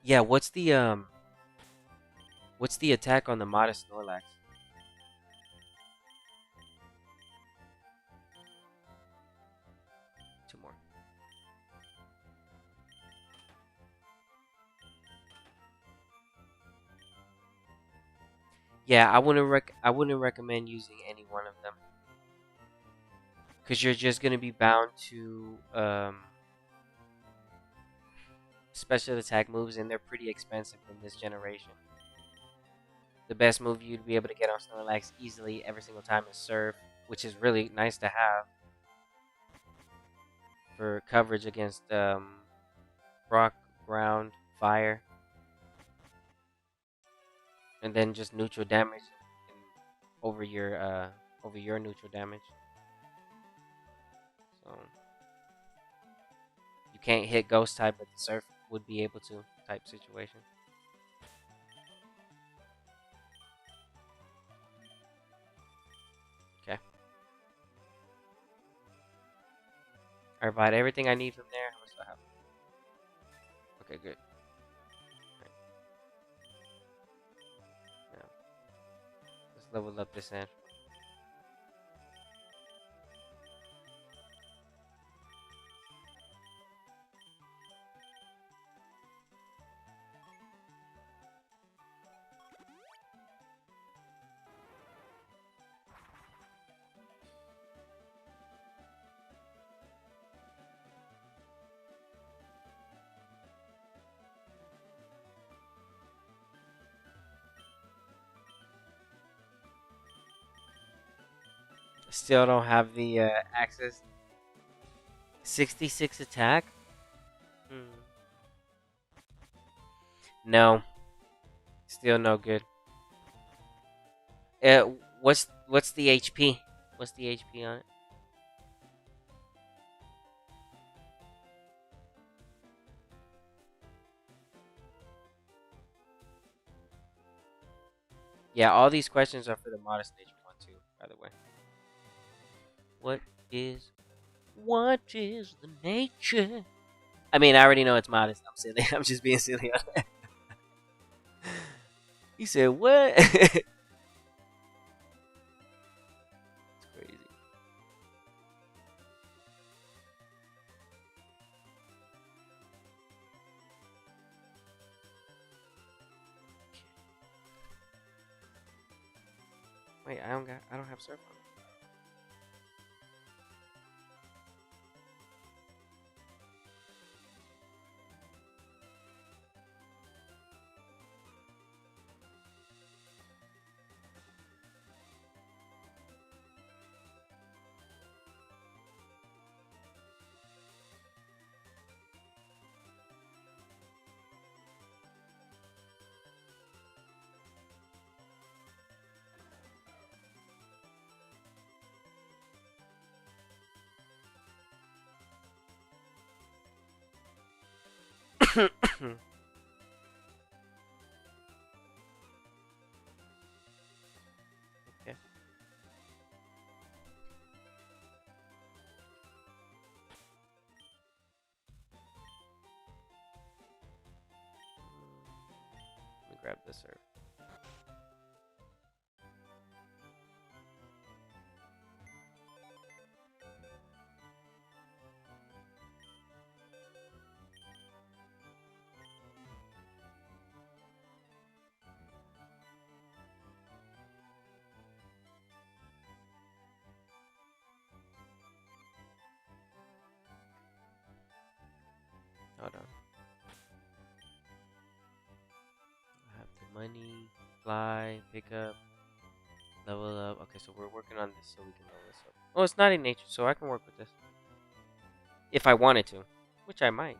Yeah, what's the attack on the modest Snorlax? Two more. Yeah, I wouldn't recommend using any one of them because you're just gonna be bound to special attack moves, and they're pretty expensive in this generation. The best move you'd be able to get on Snorlax easily every single time is Surf, which is really nice to have for coverage against rock, ground, fire, and then just neutral damage and over your neutral damage. So you can't hit Ghost type, but the Surf would be able to type situation. Okay. I provide everything I need from there. How much do I have? Okay, good. Right. Now, let's level up this end. Still don't have the access. 66 attack? Hmm. No. Still no good. Uh, what's the HP? What's the HP on it? Yeah, all these questions are for the modest nature one too, by the way. What is the nature? I mean, I already know it's modest. I'm silly. I'm just being silly on that. He said, "What?" It's crazy. Wait, I don't have surf on. Okay. Let me grab this surf. Hold on. I have the money, fly, pick up, level up. Okay, so we're working on this so we can level this up. Oh, it's not in nature, so I can work with this. If I wanted to, which I might.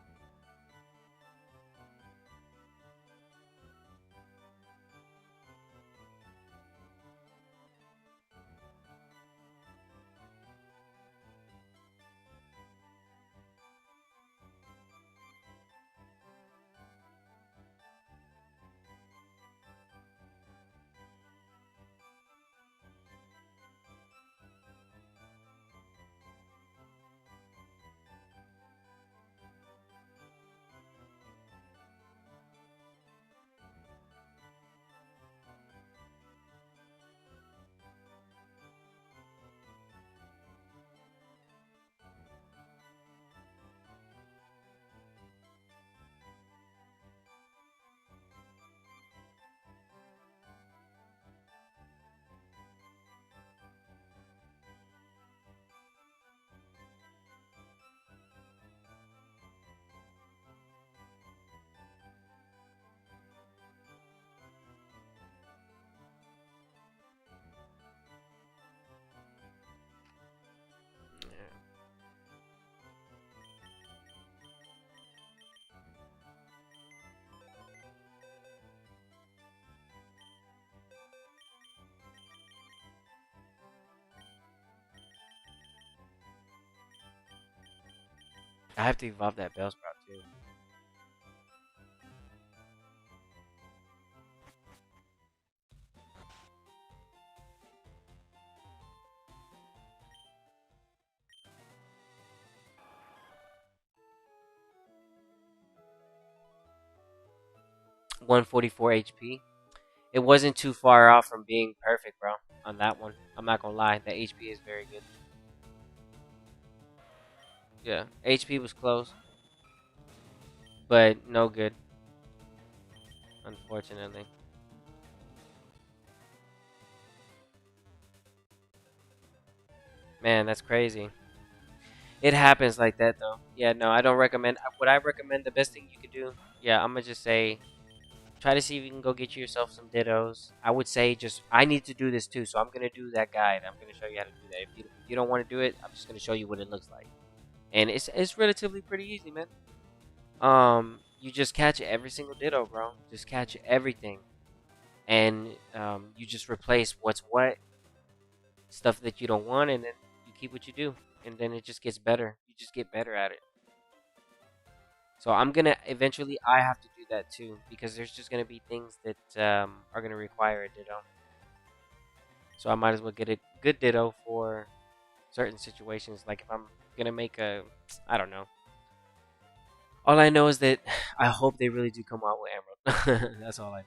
Yeah. I have to evolve that Bellsprout too. 144 HP. It wasn't too far off from being perfect, bro, on that one. I'm not gonna lie, the HP is very good. Yeah, HP was close, but no good, unfortunately. Man, that's crazy. It happens like that, though. Yeah, no, I don't recommend. Would I recommend the best thing you could do? Yeah, I'm gonna just say try to see if you can go get yourself some dittos. I would say just I need to do this too, so I'm gonna do that guide. I'm gonna show you how to do that. If you don't want to do it, I'm just gonna show you what it looks like, and it's relatively pretty easy, man. You just catch every single ditto, bro. Just catch everything, and you just replace what's what, stuff that you don't want, and then you keep what you do, and then it just gets better. You just get better at it. So I'm gonna eventually I have to do that too because there's just gonna be things that are gonna require a ditto. So I might as well get a good ditto for certain situations. Like if I'm gonna make a, I don't know. All I know is that I hope they really do come out with Emerald. That's all I.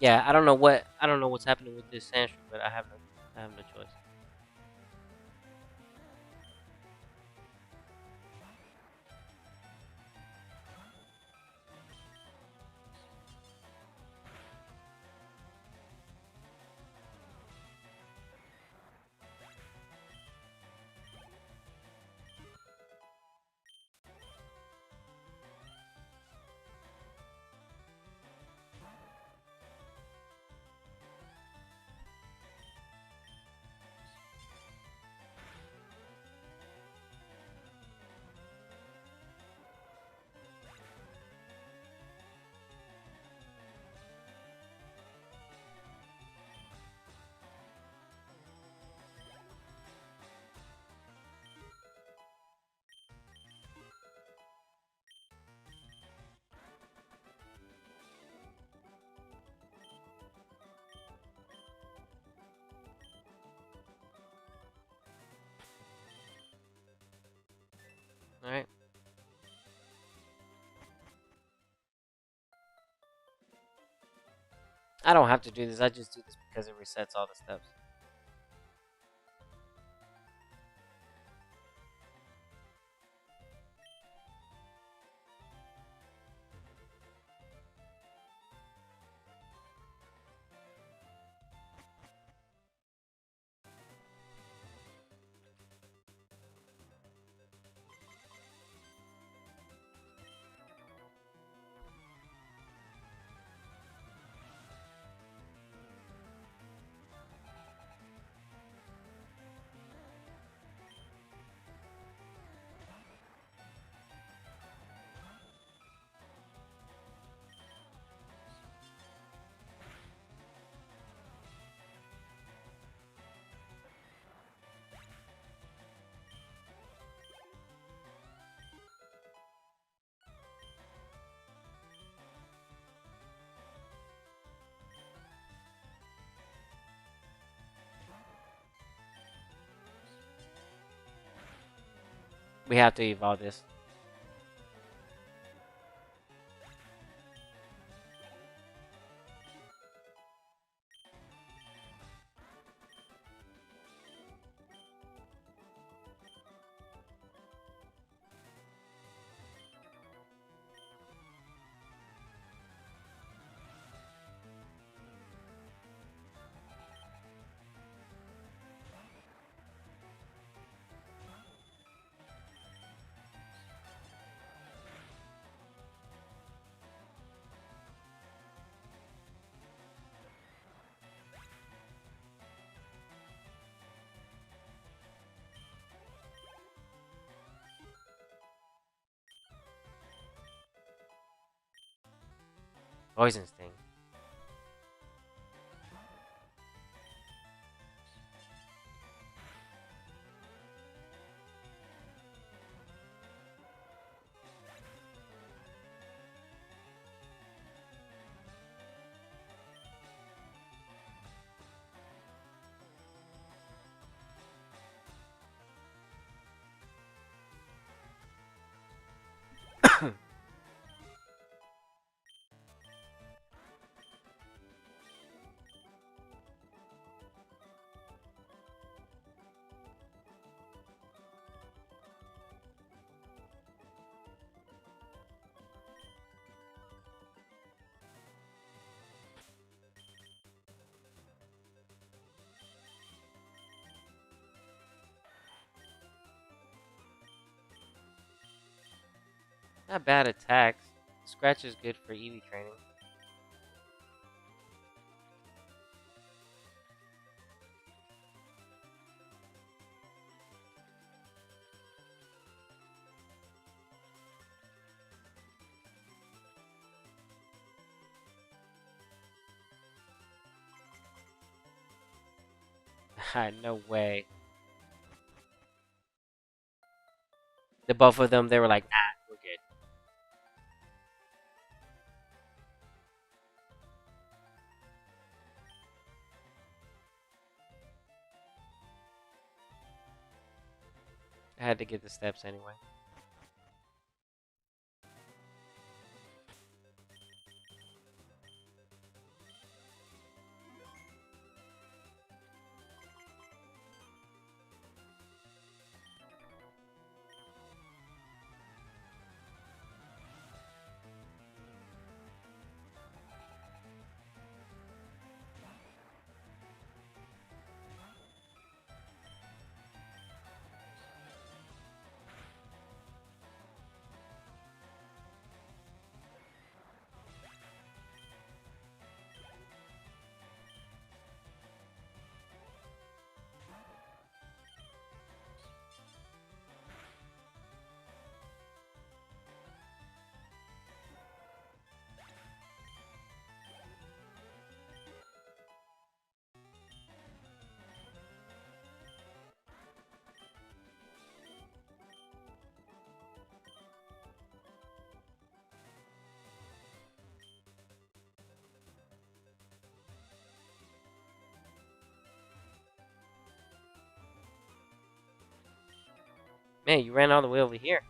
Yeah, I don't know what's happening with this Sandshrew, but I have no choice. All right. I don't have to do this. I just do this because it resets all the steps. We have to evolve this. Poison sting. Not bad attacks. Scratch is good for EV training. No way. The both of them, they were like, ah, we're good. I had to get the steps anyway. Man, you ran all the way over here.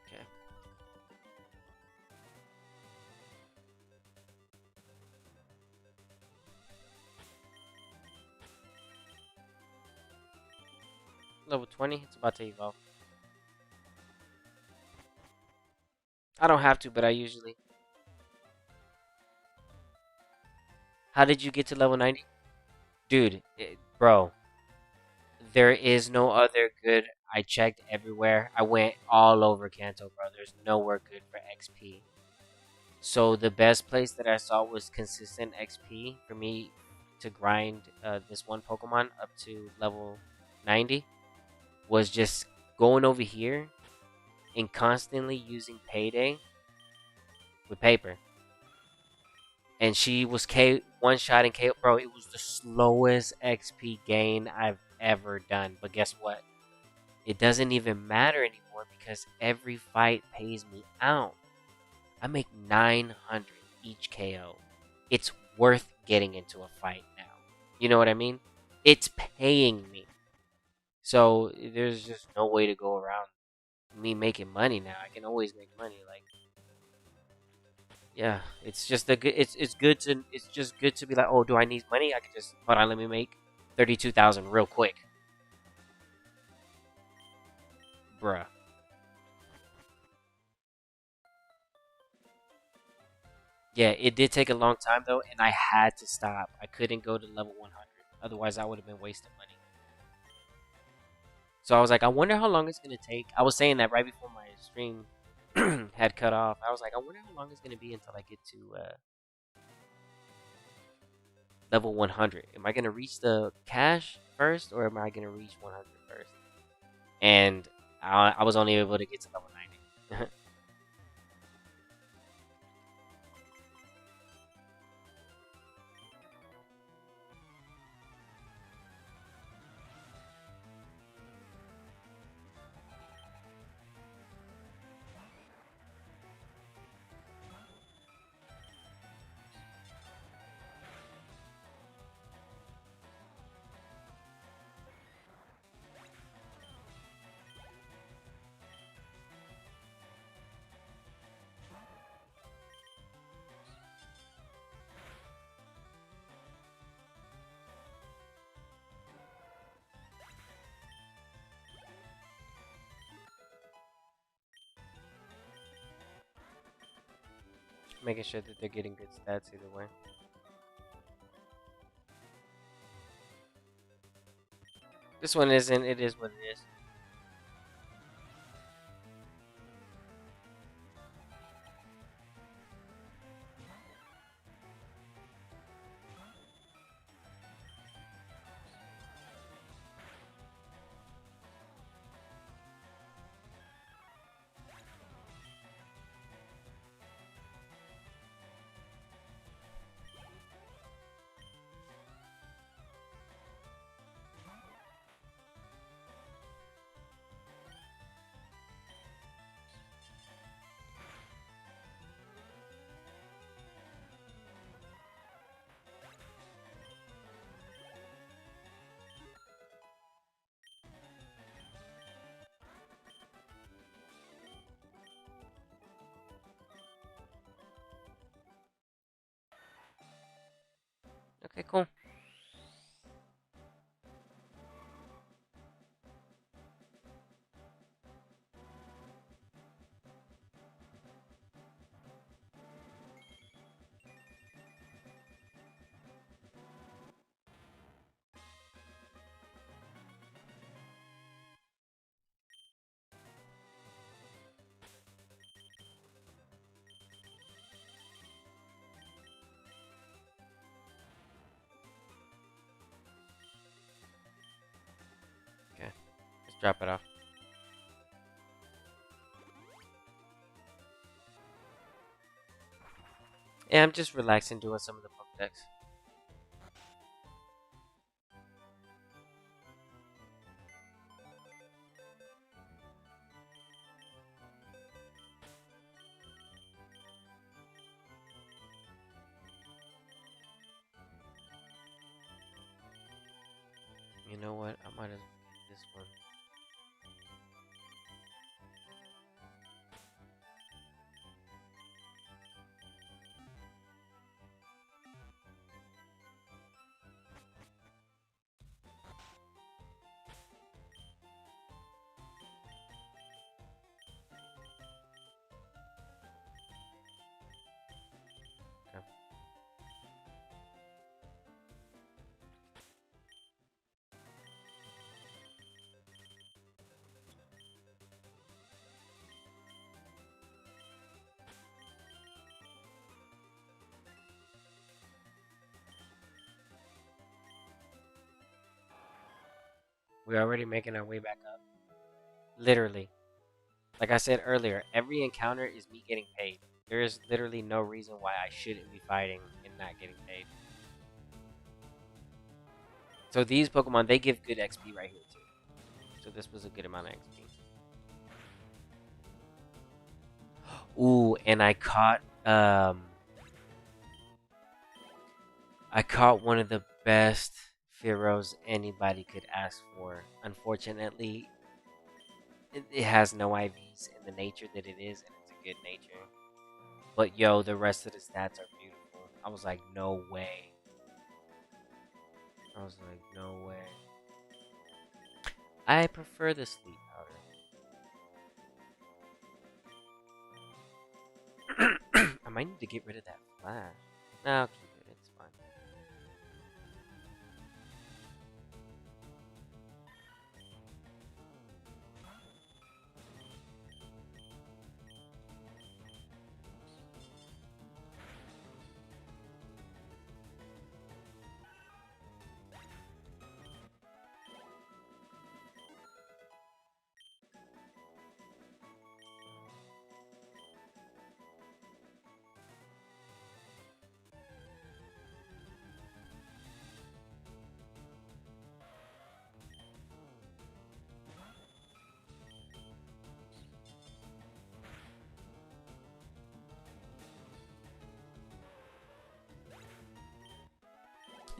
Okay. Level 20, it's about to evolve. I don't have to, but I usually. How did you get to level 90? Dude, bro, there is no other good. I checked everywhere. I went all over Kanto, bro. There's nowhere good for XP. So the best place that I saw was consistent XP for me to grind this one Pokemon up to level 90 was just going over here and constantly using Payday with paper. And she was one shot and KO. Bro, it was the slowest XP gain I've ever done. But guess what? It doesn't even matter anymore because every fight pays me out. I make 900 each KO. It's worth getting into a fight now. You know what I mean? It's paying me. So there's just no way to go around me making money now. I can always make money. Like, yeah, it's just a good. It's just good to be like, oh, do I need money? I can just hold on. Let me make 32,000 real quick, bruh. Yeah, it did take a long time though, and I had to stop. I couldn't go to level 100, otherwise I would have been wasting money. So I was like, I wonder how long it's gonna take. I was saying that right before my stream had cut off. I was like, I wonder how long it's gonna be until I get to level 100. Am I gonna reach the cash first, or am I gonna reach 100 first? And I was only able to get to level 90. Making sure that they're getting good stats either way. This one isn't. It is what it is. Okay, cool. Okay, let's drop it off. Yeah, I'm just relaxing, doing some of the Pokedex. You know what? I might as well get this one. We're already making our way back up. Literally. Like I said earlier, every encounter is me getting paid. There is literally no reason why I shouldn't be fighting and not getting paid. So these Pokemon, they give good XP right here too. So this was a good amount of XP. Ooh, and I caught one of the best Fearos anybody could ask for. Unfortunately, it has no IVs in the nature that it is, and it's a good nature. But yo, the rest of the stats are beautiful. I was like, no way. I was like, no way. I prefer the sleep powder. I might need to get rid of that flash. No, I'll keep it. It's fine.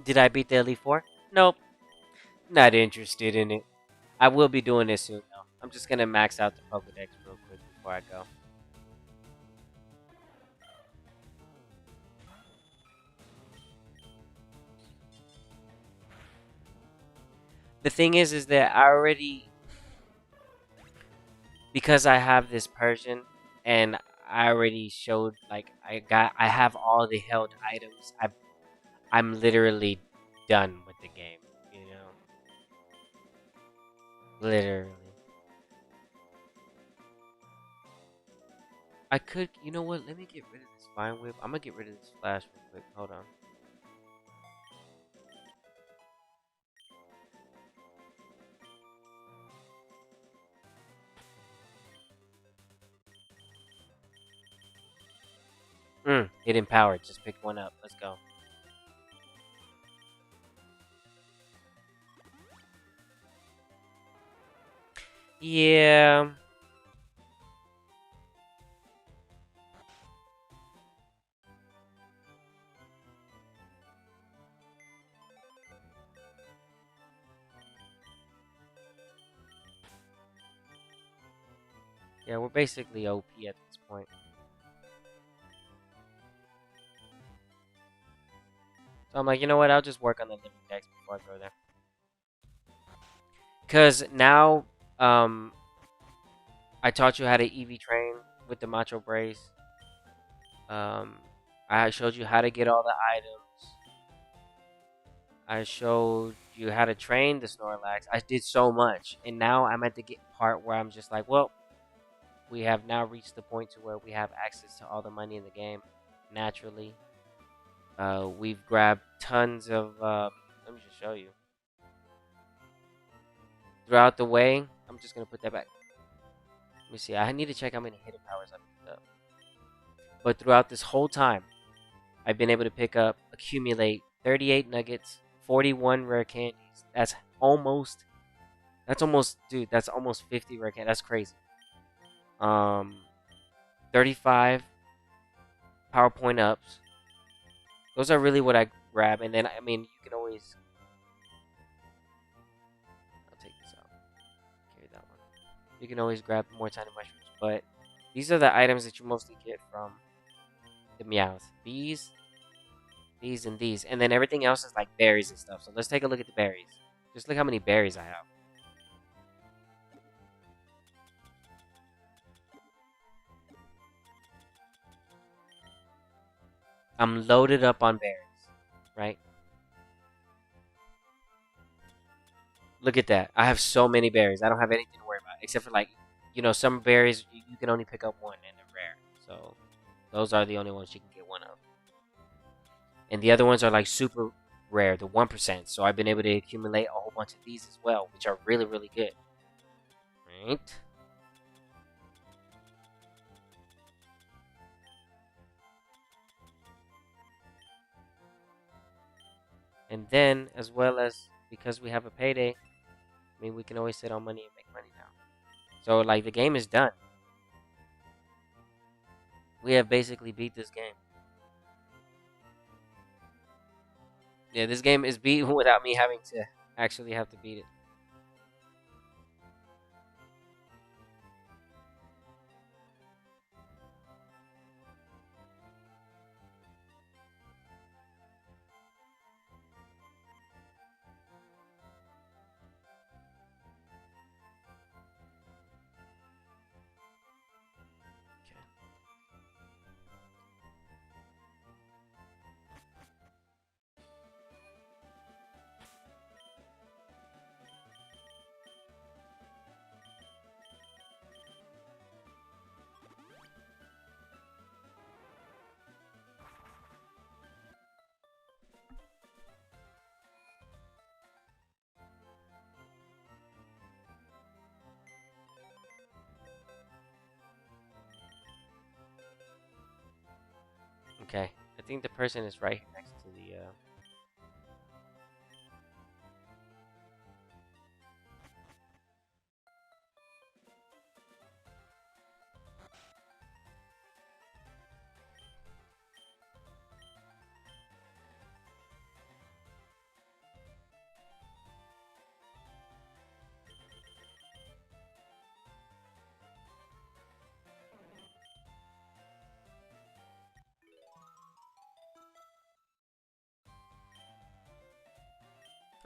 Did I beat the Elite Four? Nope. Not interested in it. I will be doing this soon, though. I'm just gonna max out the Pokedex real quick before I go. The thing is that I already, because I have this Persian, and I already showed, like, I have all the held items. I'm literally done with the game, you know? Literally. I could, you know what? Let me get rid of this Vine Whip. I'm gonna get rid of this Flash real quick. Hold on. Hidden power. Just picked one up. Let's go. Yeah. Yeah, we're basically OP at this point. So I'm like, you know what? I'll just work on the living dex before I go there. Because now, I taught you how to EV train with the Macho Brace. Um, I showed you how to get all the items. I showed you how to train the Snorlax. I did so much. And now I'm at the part where I'm just like, well, we have now reached the point to where we have access to all the money in the game naturally. We've grabbed tons of. Let me just show you. Throughout the way, I'm just gonna put that back. Let me see. I need to check how many hidden powers I picked up. But throughout this whole time, I've been able to accumulate 38 nuggets, 41 rare candies. Dude, that's almost 50 rare candies. That's crazy. Um, 35 PowerPoint ups. Those are really what I grab, and then I mean you can always. I'll take this out. Carry that one. You can always grab more tiny mushrooms, but these are the items that you mostly get from the Meowth. These, and these, and then everything else is like berries and stuff. So let's take a look at the berries. Just look how many berries I have. I'm loaded up on berries, right? Look at that. I have so many berries. I don't have anything to worry about. Except for, like, some berries, you can only pick up one and they're rare. So, those are the only ones you can get one of. And the other ones are, like, super rare, the 1%. So I've been able to accumulate a whole bunch of these as well, which are really, really good. Right? And then, as well as because we have a payday, I mean, we can always sit on money and make money now. So, like, the game is done. We have basically beat this game. Yeah, this game is beat without me having to actually have to beat it. Okay, I think the person is right here next to the.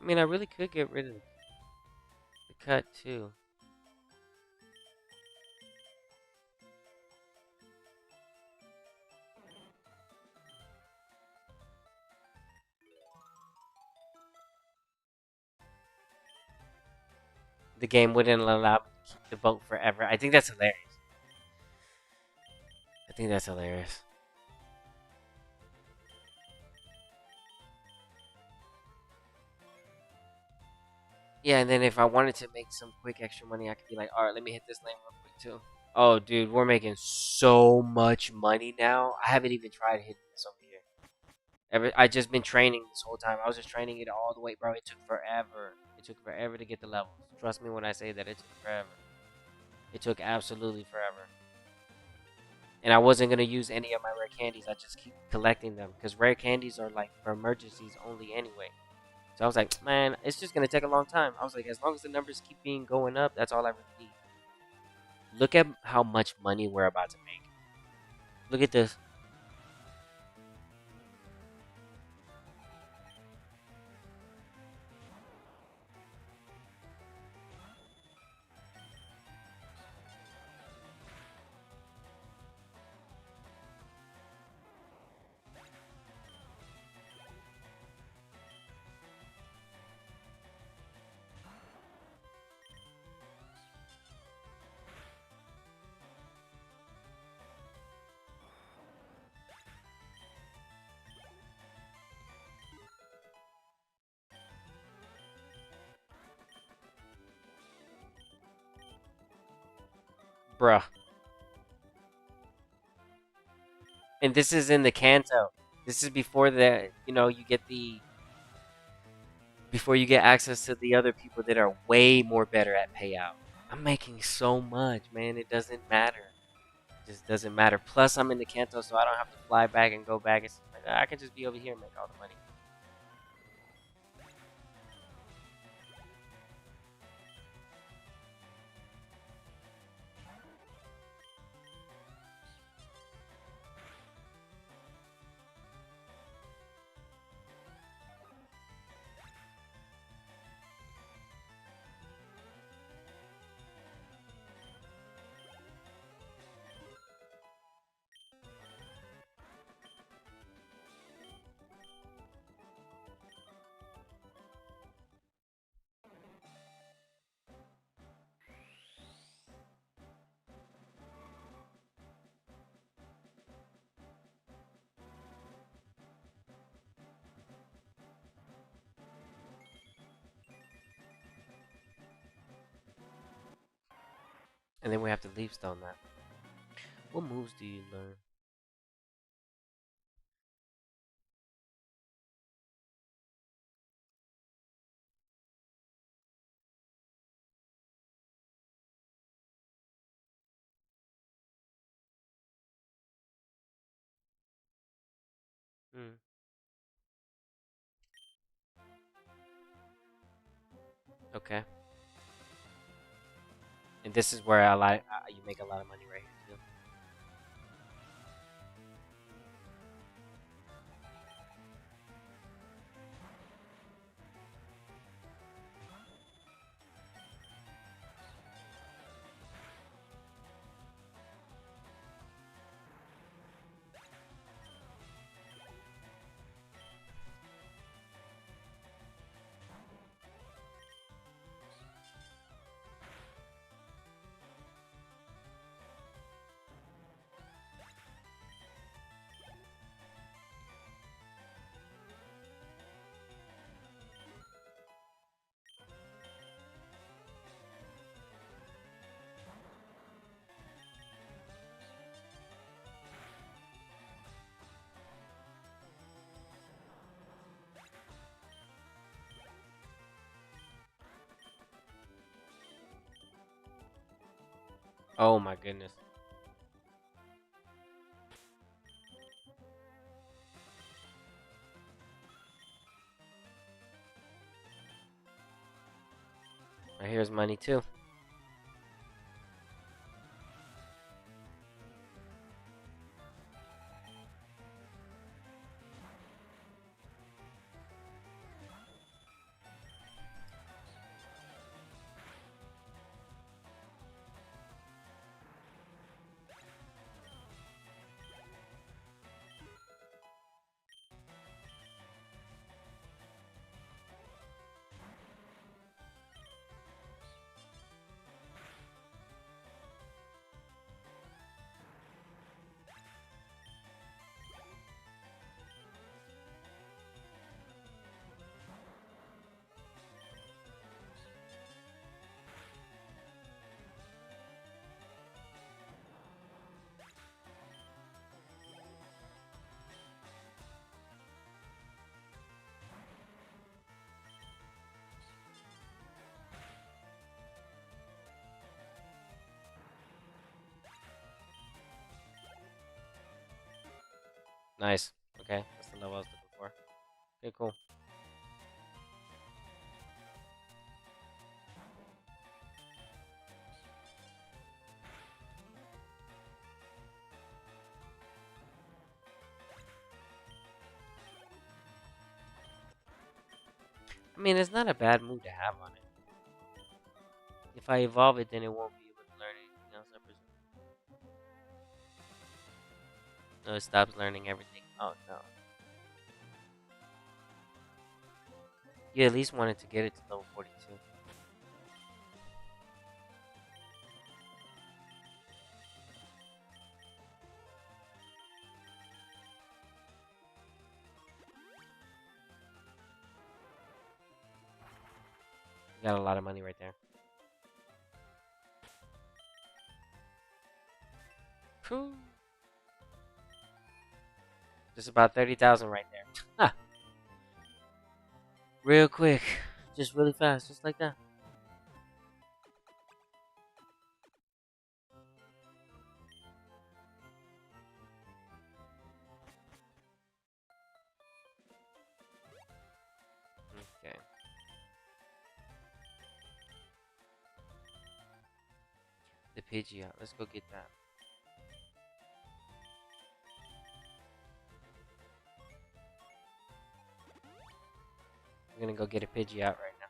I mean, I really could get rid of the cut too. The game wouldn't allow me to keep the vote forever. I think that's hilarious. I think that's hilarious. Yeah, and then if I wanted to make some quick extra money, I could be like, all right, let me hit this lane real quick too. Oh, dude, we're making so much money now. I haven't even tried hitting this over here. I just been training this whole time. I was just training it all the way, bro. It took forever. It took forever to get the levels. Trust me when I say that it took forever. It took absolutely forever. And I wasn't gonna use any of my rare candies. I just keep collecting them because rare candies are like for emergencies only anyway. So I was like, man, it's just gonna take a long time. I was like, as long as the numbers keep being going up, that's all I really need. Look at how much money we're about to make. Look at this. Bruh. And this is in the Kanto. This is before the, you get the, before you get access to the other people that are way more better at payout. I'm making so much, man. It doesn't matter. It just doesn't matter. Plus, I'm in the Kanto, so I don't have to fly back and go back. It's like, I can just be over here and make all the money. And then we have to leave stone that. What moves do you learn? Hmm. Okay. And this is where you make a lot of money right here too. Oh my goodness. Right here's money too. Nice. Okay, that's the level I was looking for. Okay, cool. I mean, it's not a bad move to have on it. If I evolve it, then it won't be able to learn anything else, I presume. No, it stops learning everything. Oh, no. You at least wanted to get it to level 42. You got a lot of money right there. Whew. Just about 30,000 right there. Ah, real quick. Just really fast, just like that. Okay. The Pidgeot. Let's go get that. We're gonna go get a Pidgeot right now.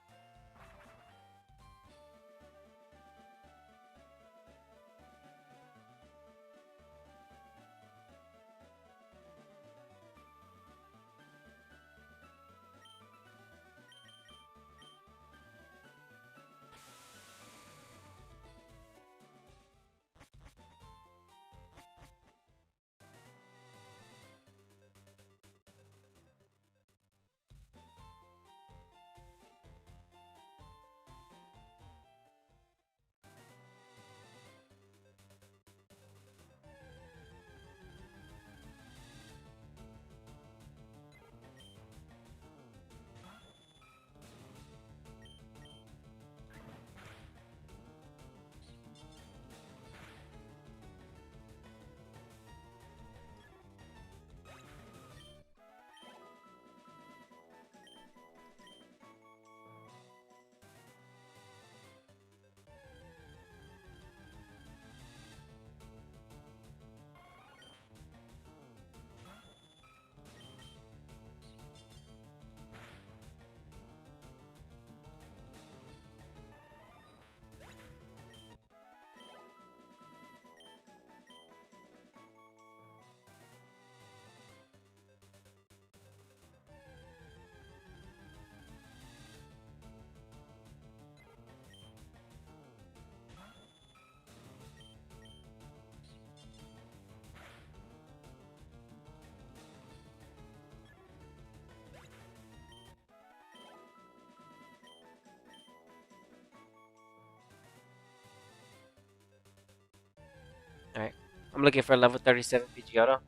Alright. I'm looking for a level 37 Pidgeotto.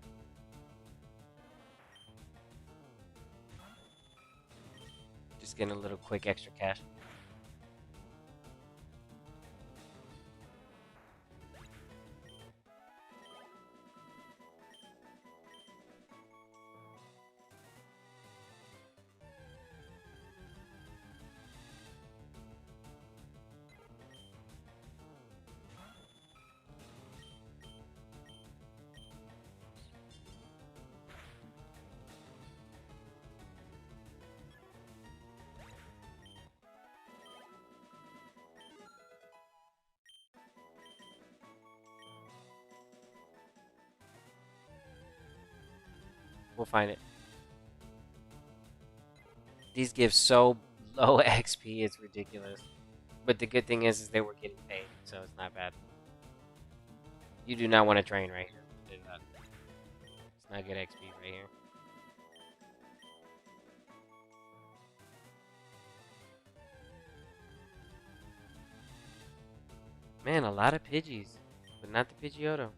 Just getting a little quick extra cash. We'll find it. These give so low XP, it's ridiculous. But the good thing is they were getting paid, so it's not bad. You do not want to train right here. It's not good XP right here. Man, a lot of Pidgeys, but not the Pidgeotto.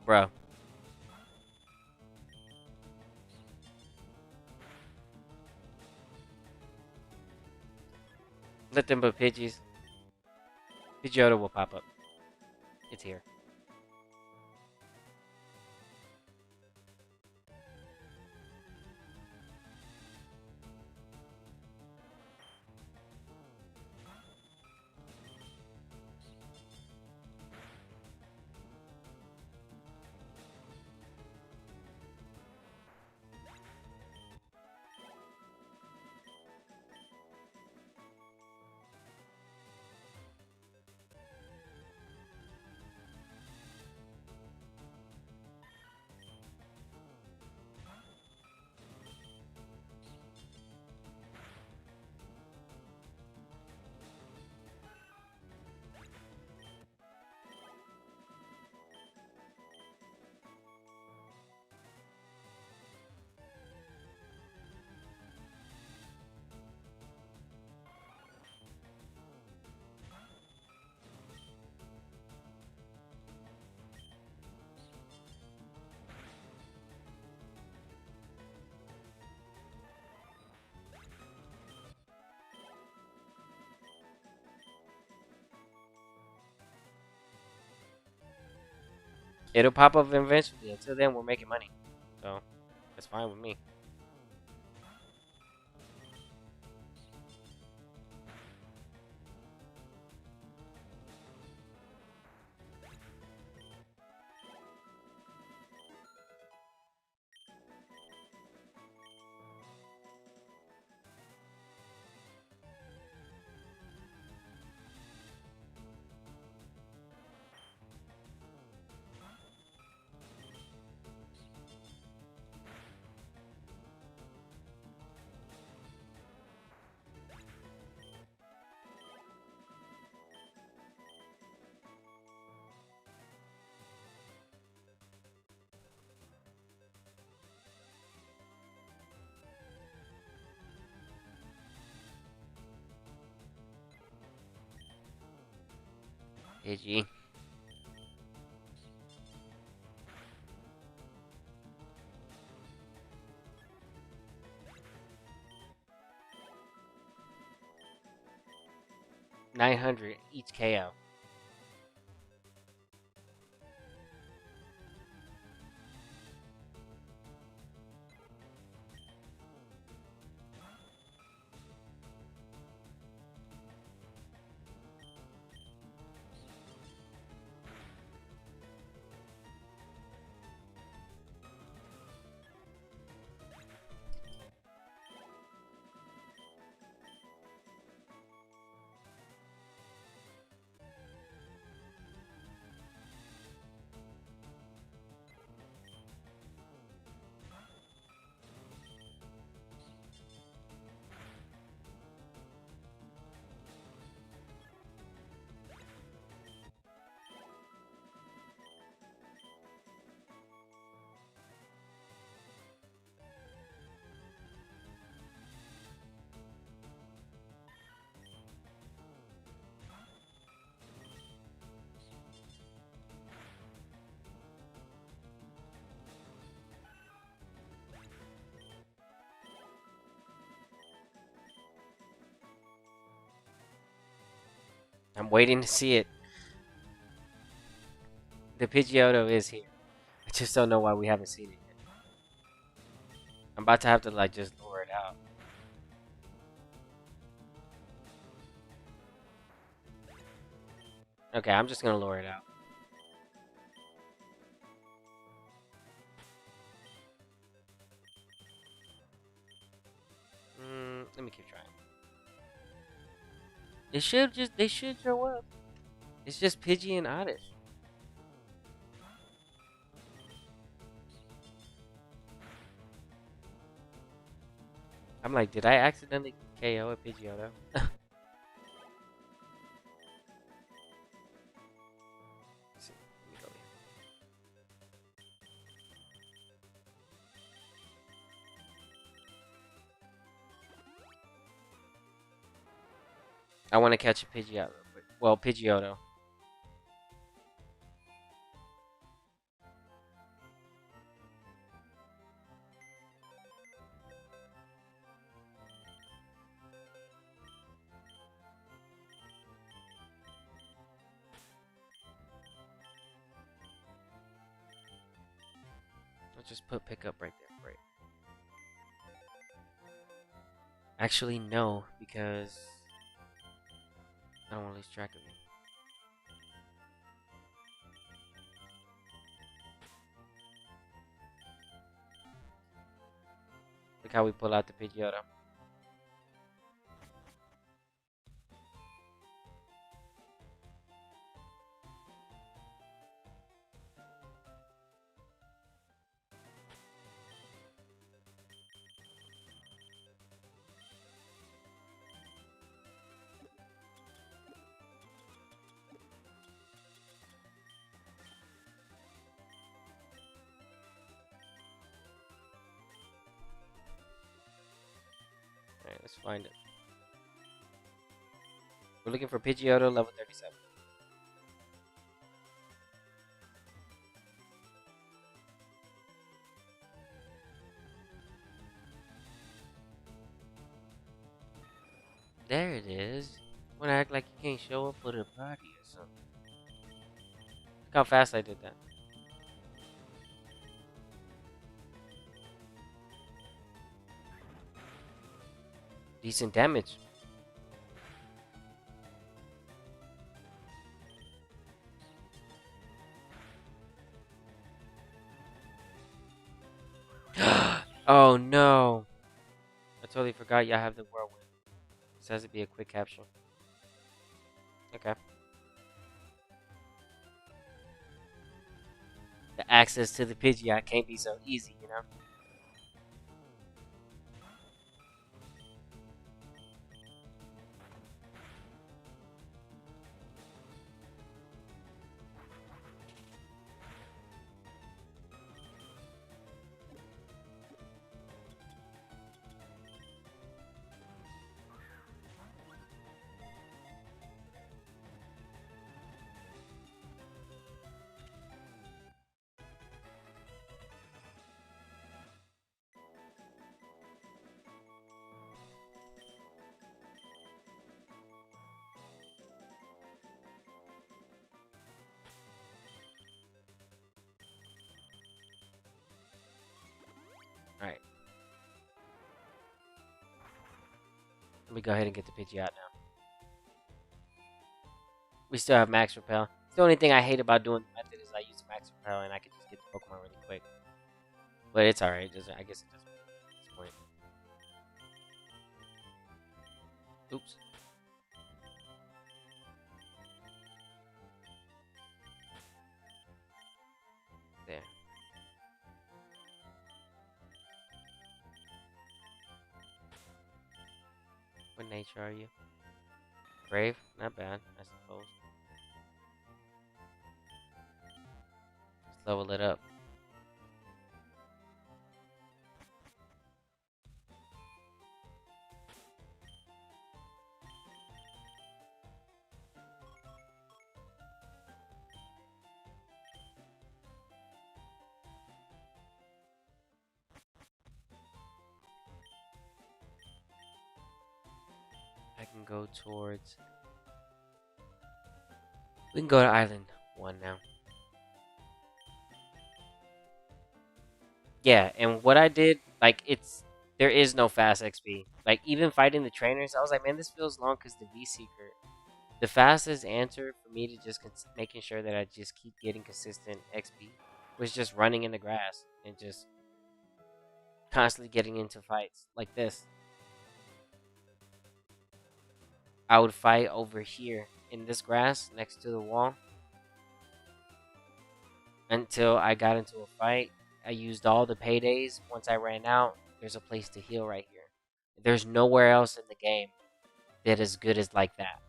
Bro. Let them put Pidgeys. Pidgeotto will pop up. It's here. It'll pop up eventually. Until then, we're making money. So, that's fine with me. Pidgey. $900 each KO. I'm waiting to see it. The Pidgeotto is here. I just don't know why we haven't seen it yet. I'm about to have to like just lure it out. Okay, I'm just gonna lure it out. Let me keep trying. They should show up. It's just Pidgey and Oddish. I'm like, did I accidentally KO a Pidgeotto? Let's see. Let me go here. I want to catch a Pidgeotto. Well, Pidgeotto. Let's just put pickup right there for it. Actually, no, because I don't want to lose track of it. Look how we pull out the Pidgeotto. Alright, let's find it. We're looking for Pidgeotto level 37. There it is. Wanna act like you can't show up for the party or something. Look how fast I did that. Decent damage. Oh no! I totally forgot y'all have the whirlwind. This has to be a quick capture. Okay. The access to the Pidgeot can't be so easy, you know? Alright. Let me go ahead and get the Pidgeot now. We still have Max Repel. The only thing I hate about doing the method is I use Max Repel and I can just get the Pokemon really quick. But it's alright. I guess it doesn't matter at this point. Oops. There. What nature are you? Brave? Not bad, I suppose. Let's level it up. I can go towards We can go to Island 1 now. Yeah, and what I did, like, there is no fast XP. Like, even fighting the trainers, I was like, man, this feels long because the V-Seeker. The fastest answer for me to just making sure that I just keep getting consistent XP was just running in the grass and just constantly getting into fights like this. I would fight over here in this grass next to the wall until I got into a fight. I used all the paydays. Once I ran out, there's a place to heal right here. There's nowhere else in the game that is good as like that.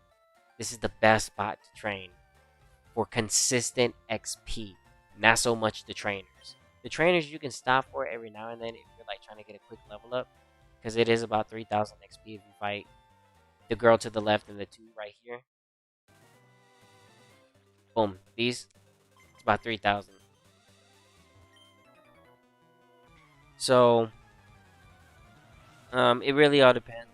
This is the best spot to train for consistent XP. Not so much the trainers. The trainers you can stop for every now and then if you're like trying to get a quick level up, because it is about 3,000 XP if you fight the girl to the left and the two right here. Boom. These, it's about 3,000. So, it really all depends.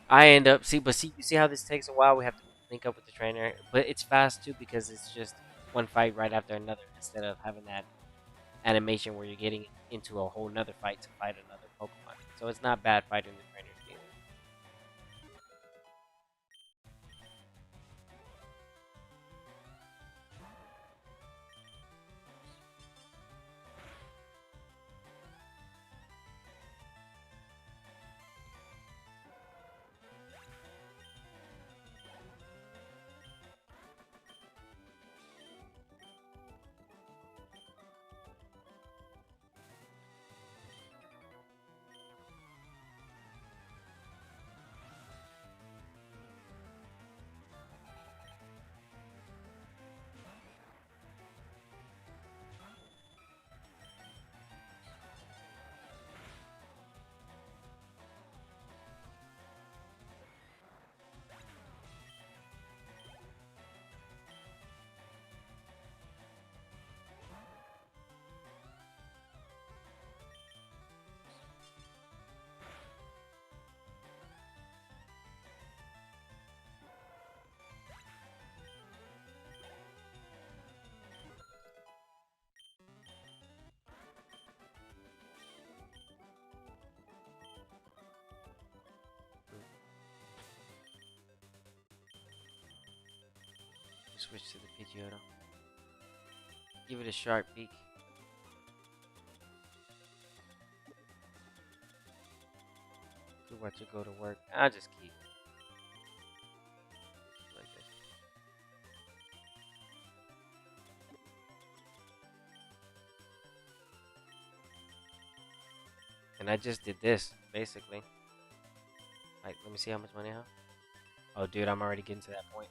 I end up you see how this takes a while. We have to link up with the trainer, but it's fast too because it's just one fight right after another instead of having that animation where you're getting into a whole nother fight to fight another Pokemon. So it's not bad fighting the trainers either. Switch to the Pidgeotto. Give it a sharp beak. Too much to go to work. I'll just keep like this. And I just did this, basically. Like, let me see how much money I have. Oh, dude, I'm already getting to that point.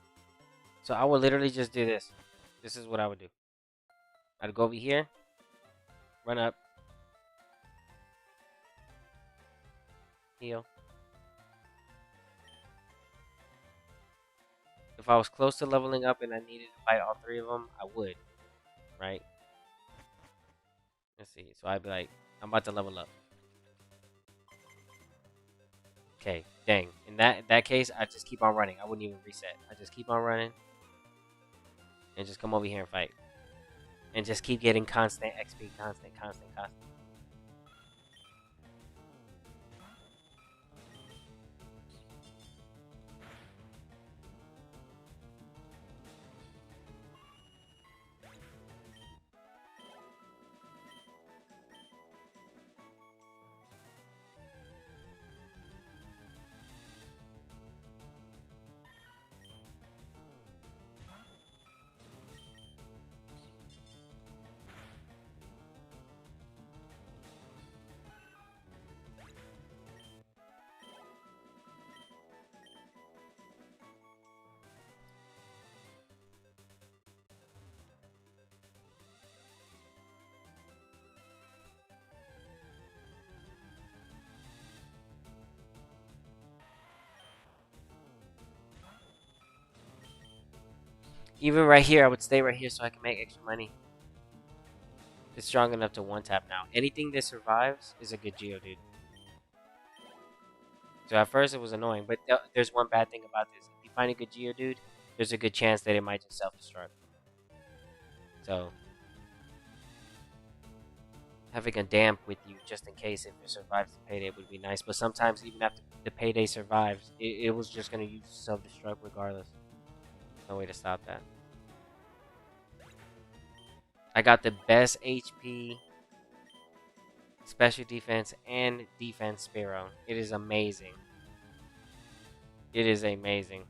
So I would literally just do this. This is what I would do. I'd go over here, run up, heal. If I was close to leveling up and I needed to fight all three of them, I would, right? Let's see. So I'd be like, I'm about to level up. Okay, dang. In that case, I just keep on running. I wouldn't even reset. I just keep on running and just come over here and fight. And just keep getting constant XP, constant. Even right here, I would stay right here so I can make extra money. It's strong enough to one tap now. Anything that survives is a good Geodude. So at first it was annoying, but there's one bad thing about this. If you find a good Geodude, there's a good chance that it might just self-destruct. So having a damp with you just in case if it survives the payday would be nice. But sometimes even after the payday survives, it was just gonna use self-destruct regardless. No way to stop that. I got the best HP, special defense, and defense Spearow. It is amazing. It is amazing.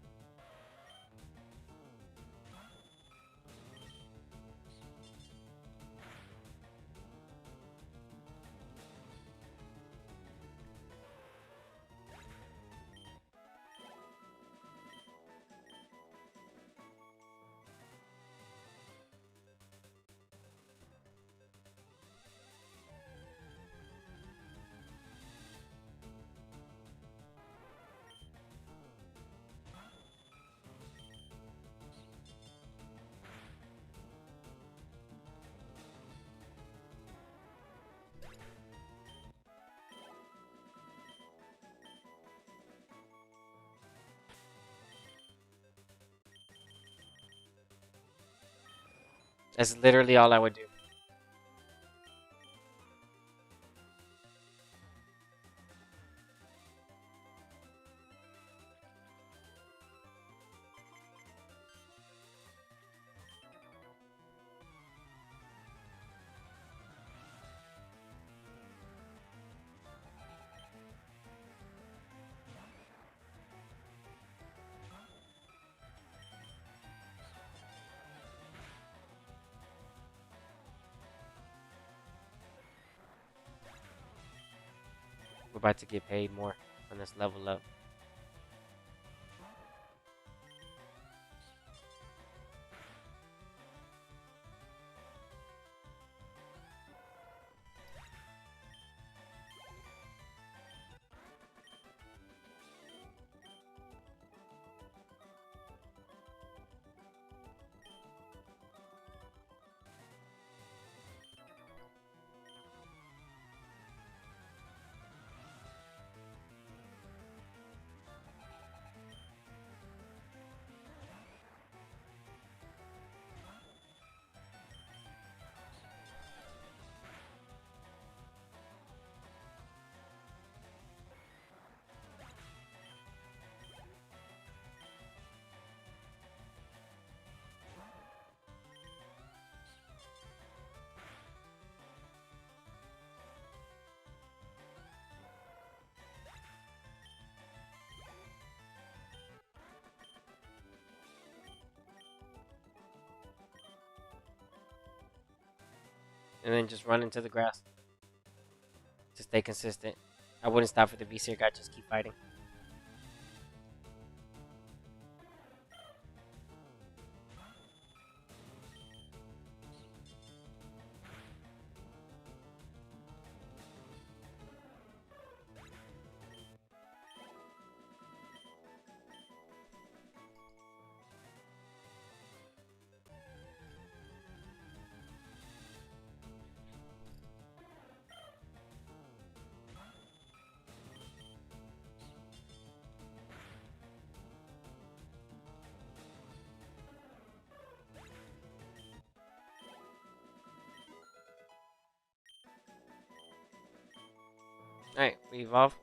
That's literally all I would do. We're about to get paid more on this level up. And then just run into the grass to stay consistent. I wouldn't stop for the V-Seer guy, just keep fighting. Alright, we evolve.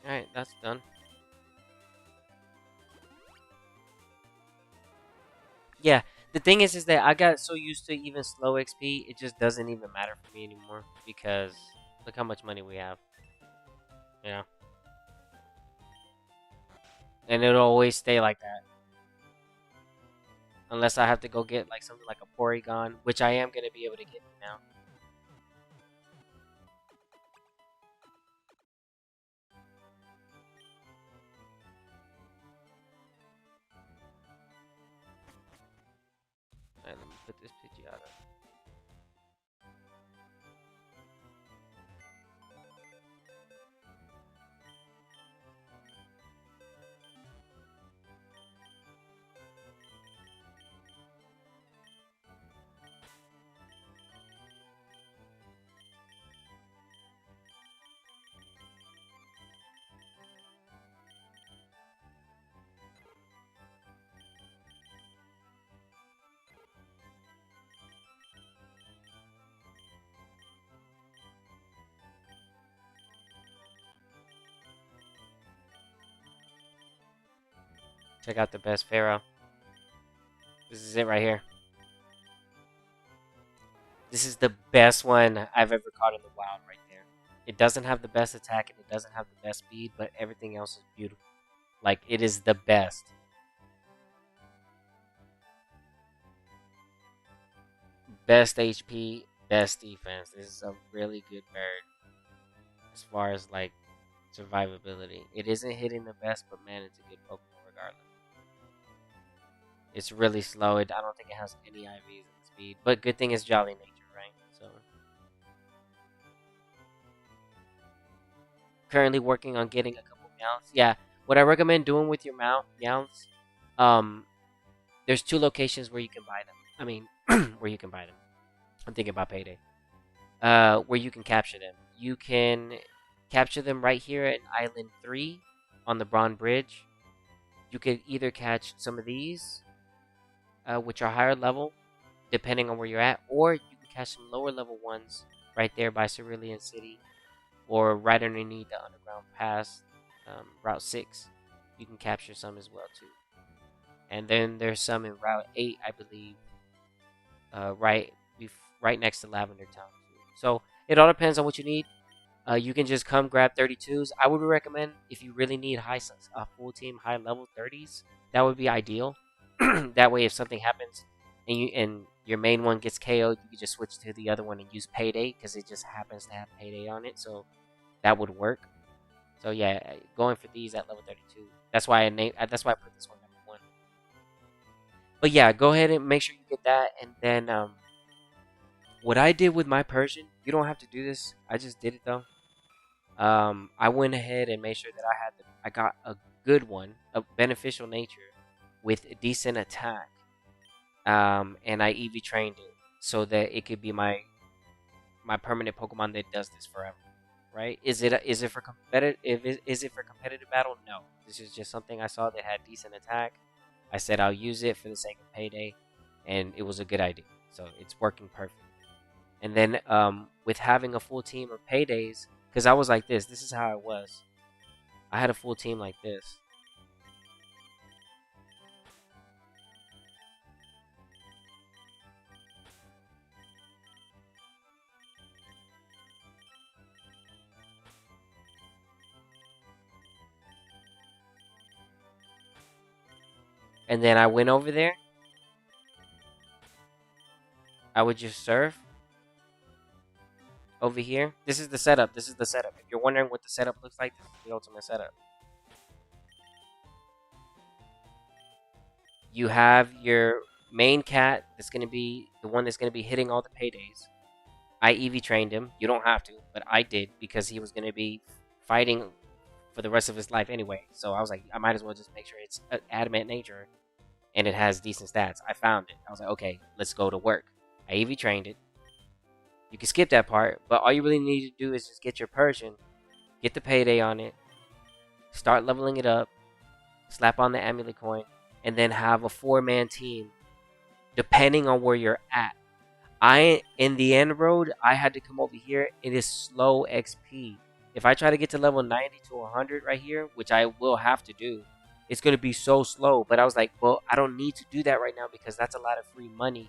Alright, that's done. Yeah, the thing is that I got so used to even slow XP, it just doesn't even matter for me anymore because look how much money we have. You know? And it'll always stay like that. Unless I have to go get like something like a Porygon, which I am gonna be able to get now. Alright, let me put this Pidgeotto. Check out the best Pharaoh. This is it right here. This is the best one I've ever caught in the wild right there. It doesn't have the best attack and it doesn't have the best speed, but everything else is beautiful. Like, it is the best. Best HP, best defense. This is a really good bird as far as like survivability. It isn't hitting the best, but man, it's a good Pokemon regardless. It's really slow. I don't think it has any IVs in the speed, but good thing it's Jolly Nature, right? So currently working on getting a couple mounts. Yeah, what I recommend doing with your mounts, um, there's 2 locations where you can buy them. I mean, where you can buy them. I'm thinking about Payday. Where you can capture them. You can capture them right here at Island 3 on the Braun Bridge. You could either catch some of these, which are higher level, depending on where you're at, or you can catch some lower level ones right there by Cerulean City, or right underneath the underground pass, Route 6. You can capture some as well too. And then there's some in Route 8, I believe, right next to Lavender Town. So it all depends on what you need. You can just come grab 32s. I would recommend, if you really need a full team high level 30s, that would be ideal. That way, if something happens and your main one gets KO'd, you can just switch to the other one and use Payday because it just happens to have Payday on it. So that would work. So yeah, going for these at level 32. That's why That's why I put this one number 1. But yeah, go ahead and make sure you get that, and then what I did with my Persian, you don't have to do this. I just did it though. I went ahead and made sure that I got a good one, a beneficial nature, with a decent attack. And I EV trained it so that it could be my permanent Pokemon that does this forever. Right? Is it for competitive battle? No. This is just something I saw that had decent attack. I said I'll use it for the sake of Payday, and it was a good idea. So it's working perfect. And then with having a full team of Paydays, because I was like this. This is how I was. I had a full team like this. And then I went over there. I would just surf over here. This is the setup. This is the setup. If you're wondering what the setup looks like, this is the ultimate setup. You have your main cat that's going to be the one that's going to be hitting all the Paydays. I EV trained him. You don't have to, but I did because he was going to be fighting for the rest of his life anyway. So I was like, I might as well just make sure it's adamant nature and it has decent stats. I found it. I was like, okay, let's go to work. I EV trained it. You can skip that part, but all you really need to do is just get your Persian, get the Payday on it, start leveling it up, slap on the amulet coin, and then have a 4-man team depending on where you're at. In the end road, I had to come over here. It is slow XP. If I try to get to level 90 to 100 right here, which I will have to do, it's going to be so slow. But I was like, well, I don't need to do that right now because that's a lot of free money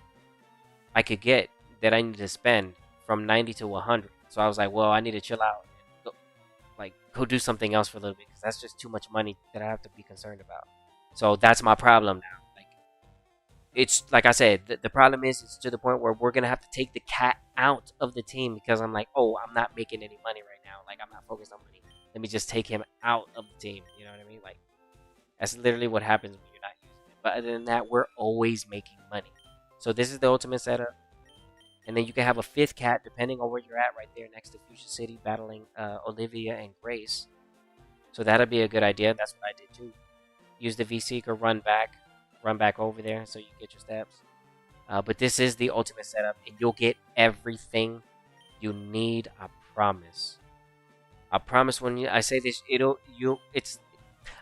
I could get that I need to spend from 90 to 100. So I was like, well, I need to chill out and go do something else for a little bit because that's just too much money that I have to be concerned about. So that's my problem now. Like, it's like I said, the problem is it's to the point where we're gonna have to take the cat out of the team because I'm like, oh, I'm not making any money right now. Like I'm not focused on money. Let me just take him out of the team. You know what I mean? Like that's literally what happens when you're not using it. But other than that, we're always making money. So this is the ultimate setup. And then you can have a fifth cat depending on where you're at right there next to Fuchsia City battling Olivia and Grace. So that'll be a good idea. That's what I did too. Use the V-Seeker, run back over there so you get your steps. But this is the ultimate setup, and you'll get everything you need. I promise. I promise. When I say this, it's.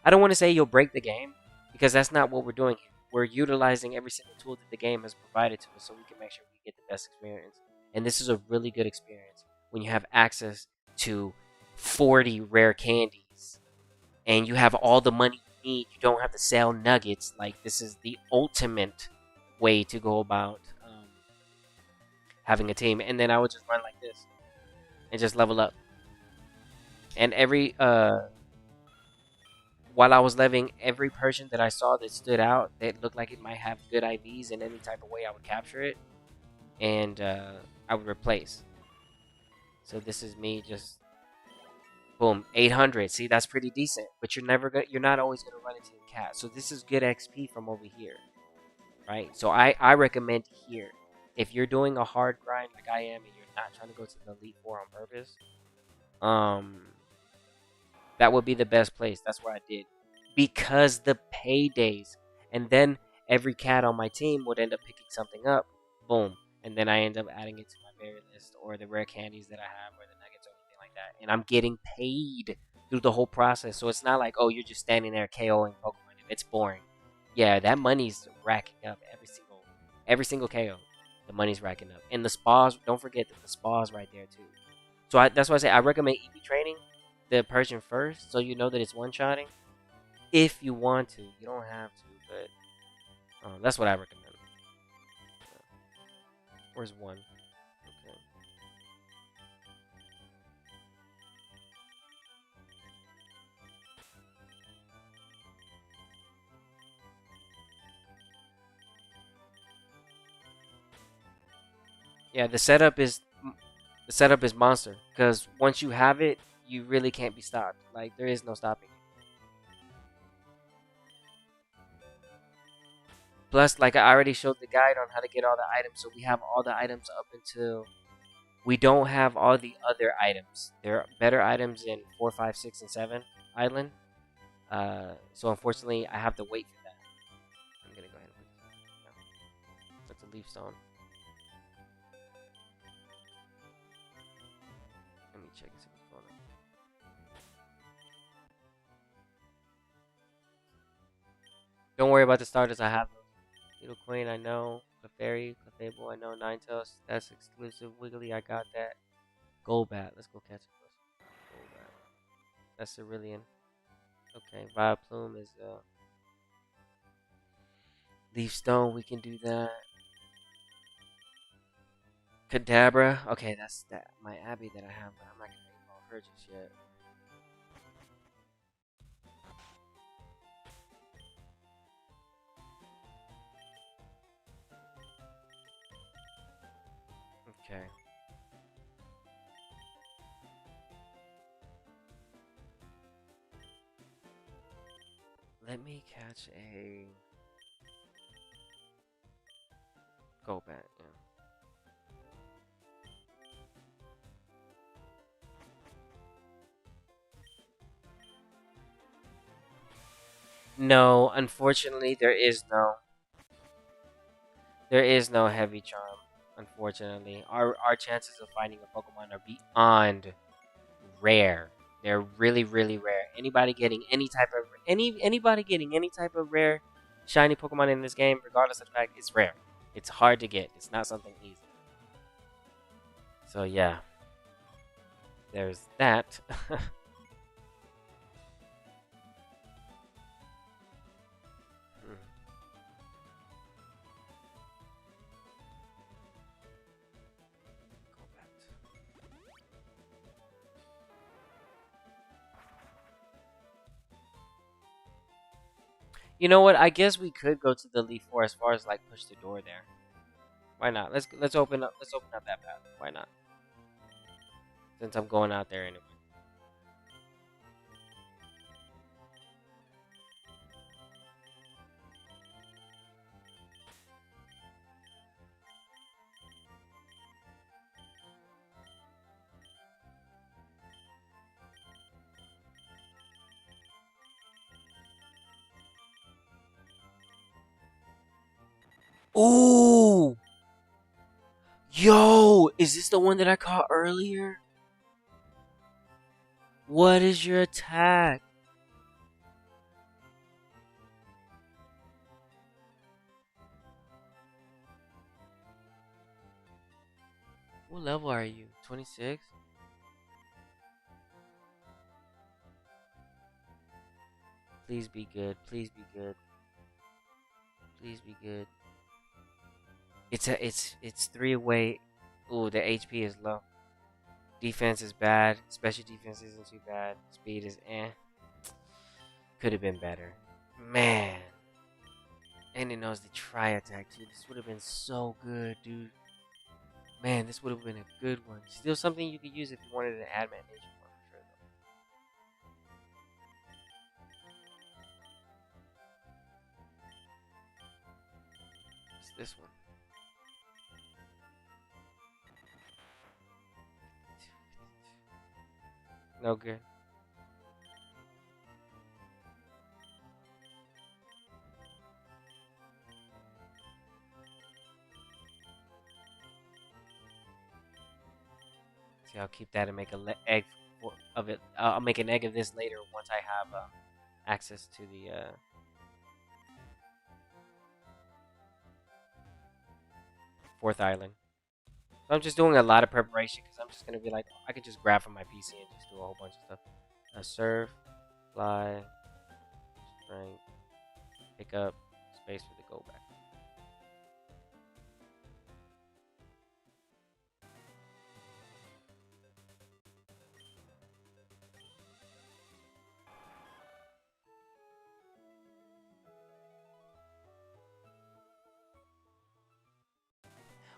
I don't want to say you'll break the game because that's not what we're doing here. We're utilizing every single tool that the game has provided to us, so we can make sure we get the best experience. And this is a really good experience when you have access to 40 rare candies, and you have all the money you need. You don't have to sell nuggets. Like this is the ultimate way to go about having a team. And then I would just run like this and just level up. And every while I was leveling, every person that I saw that stood out, that looked like it might have good IVs in any type of way, I would capture it and I would replace. So this is me just boom, 800. See, that's pretty decent, but you're not always gonna run into the cat. So this is good XP from over here, right? So I recommend here, if you're doing a hard grind like I am, and you're not trying to go to the Elite Four on purpose, that would be the best place. That's where I did, because the paydays, and then every cat on my team would end up picking something up, boom, and then I end up adding it to my berry list or the rare candies that I have or the nuggets or anything like that, and I'm getting paid through the whole process. So it's not like, oh, you're just standing there KOing Pokemon and it's boring. Yeah, that money's racking up every single KO. The money's racking up, and the spas. Don't forget that the spas right there too. So that's why I say I recommend EV training the Persian first, so you know that it's one-shotting. If you want to, you don't have to, but that's what I recommend. Where's one? Okay. Yeah, the setup is monster because once you have it, you really can't be stopped. Like there is no stopping it. Plus, like I already showed the guide on how to get all the items, so we have all the items up until we don't have all the other items. There are better items in 4, 5, 6, and 7 island. So unfortunately, I have to wait for that. I'm gonna go ahead and put this. No. That's a leaf stone. Let me check and see what's going on. Don't worry about the starters. I have those. Little Queen, I know. Clefairy, Clefable, I know. Ninetales, that's exclusive. Wiggly, I got that. Golbat, let's go catch it. Golbat. That's Cerulean. Okay, Vileplume is Leaf Stone, we can do that. Kadabra, okay, that's that. My Abby that I have, but I'm not gonna evolve her just yet. Okay. Let me catch a Golbat, yeah. No, unfortunately, there is no heavy charm. Unfortunately, our chances of finding a Pokemon are beyond rare. They're really, really rare. Anybody getting any type of rare shiny Pokemon in this game, regardless of the fact, it's rare. It's hard to get. It's not something easy. So yeah, there's that. You know what? I guess we could go to the Elite Four as far as like push the door there. Why not? Let's open up that path. Why not? Since I'm going out there anyway. Ooh! Yo! Is this the one that I caught earlier? What is your attack? What level are you? 26? Please be good. Please be good. Please be good. It's 3 away. Ooh, the HP is low. Defense is bad. Special defense isn't too bad. Speed is eh. Could have been better. Man. And it knows the try attack too. This would have been so good, dude. Man, this would have been a good one. Still something you could use if you wanted an adamantation one for sure though. It's this one. No good. See, I'll keep that and make an egg of it. I'll make an egg of this later once I have access to the 4th island. So I'm just doing a lot of preparation because I'm just gonna be like, I could just grab from my PC and just do a whole bunch of stuff. Surf, fly, strength, pick up, space for the go back.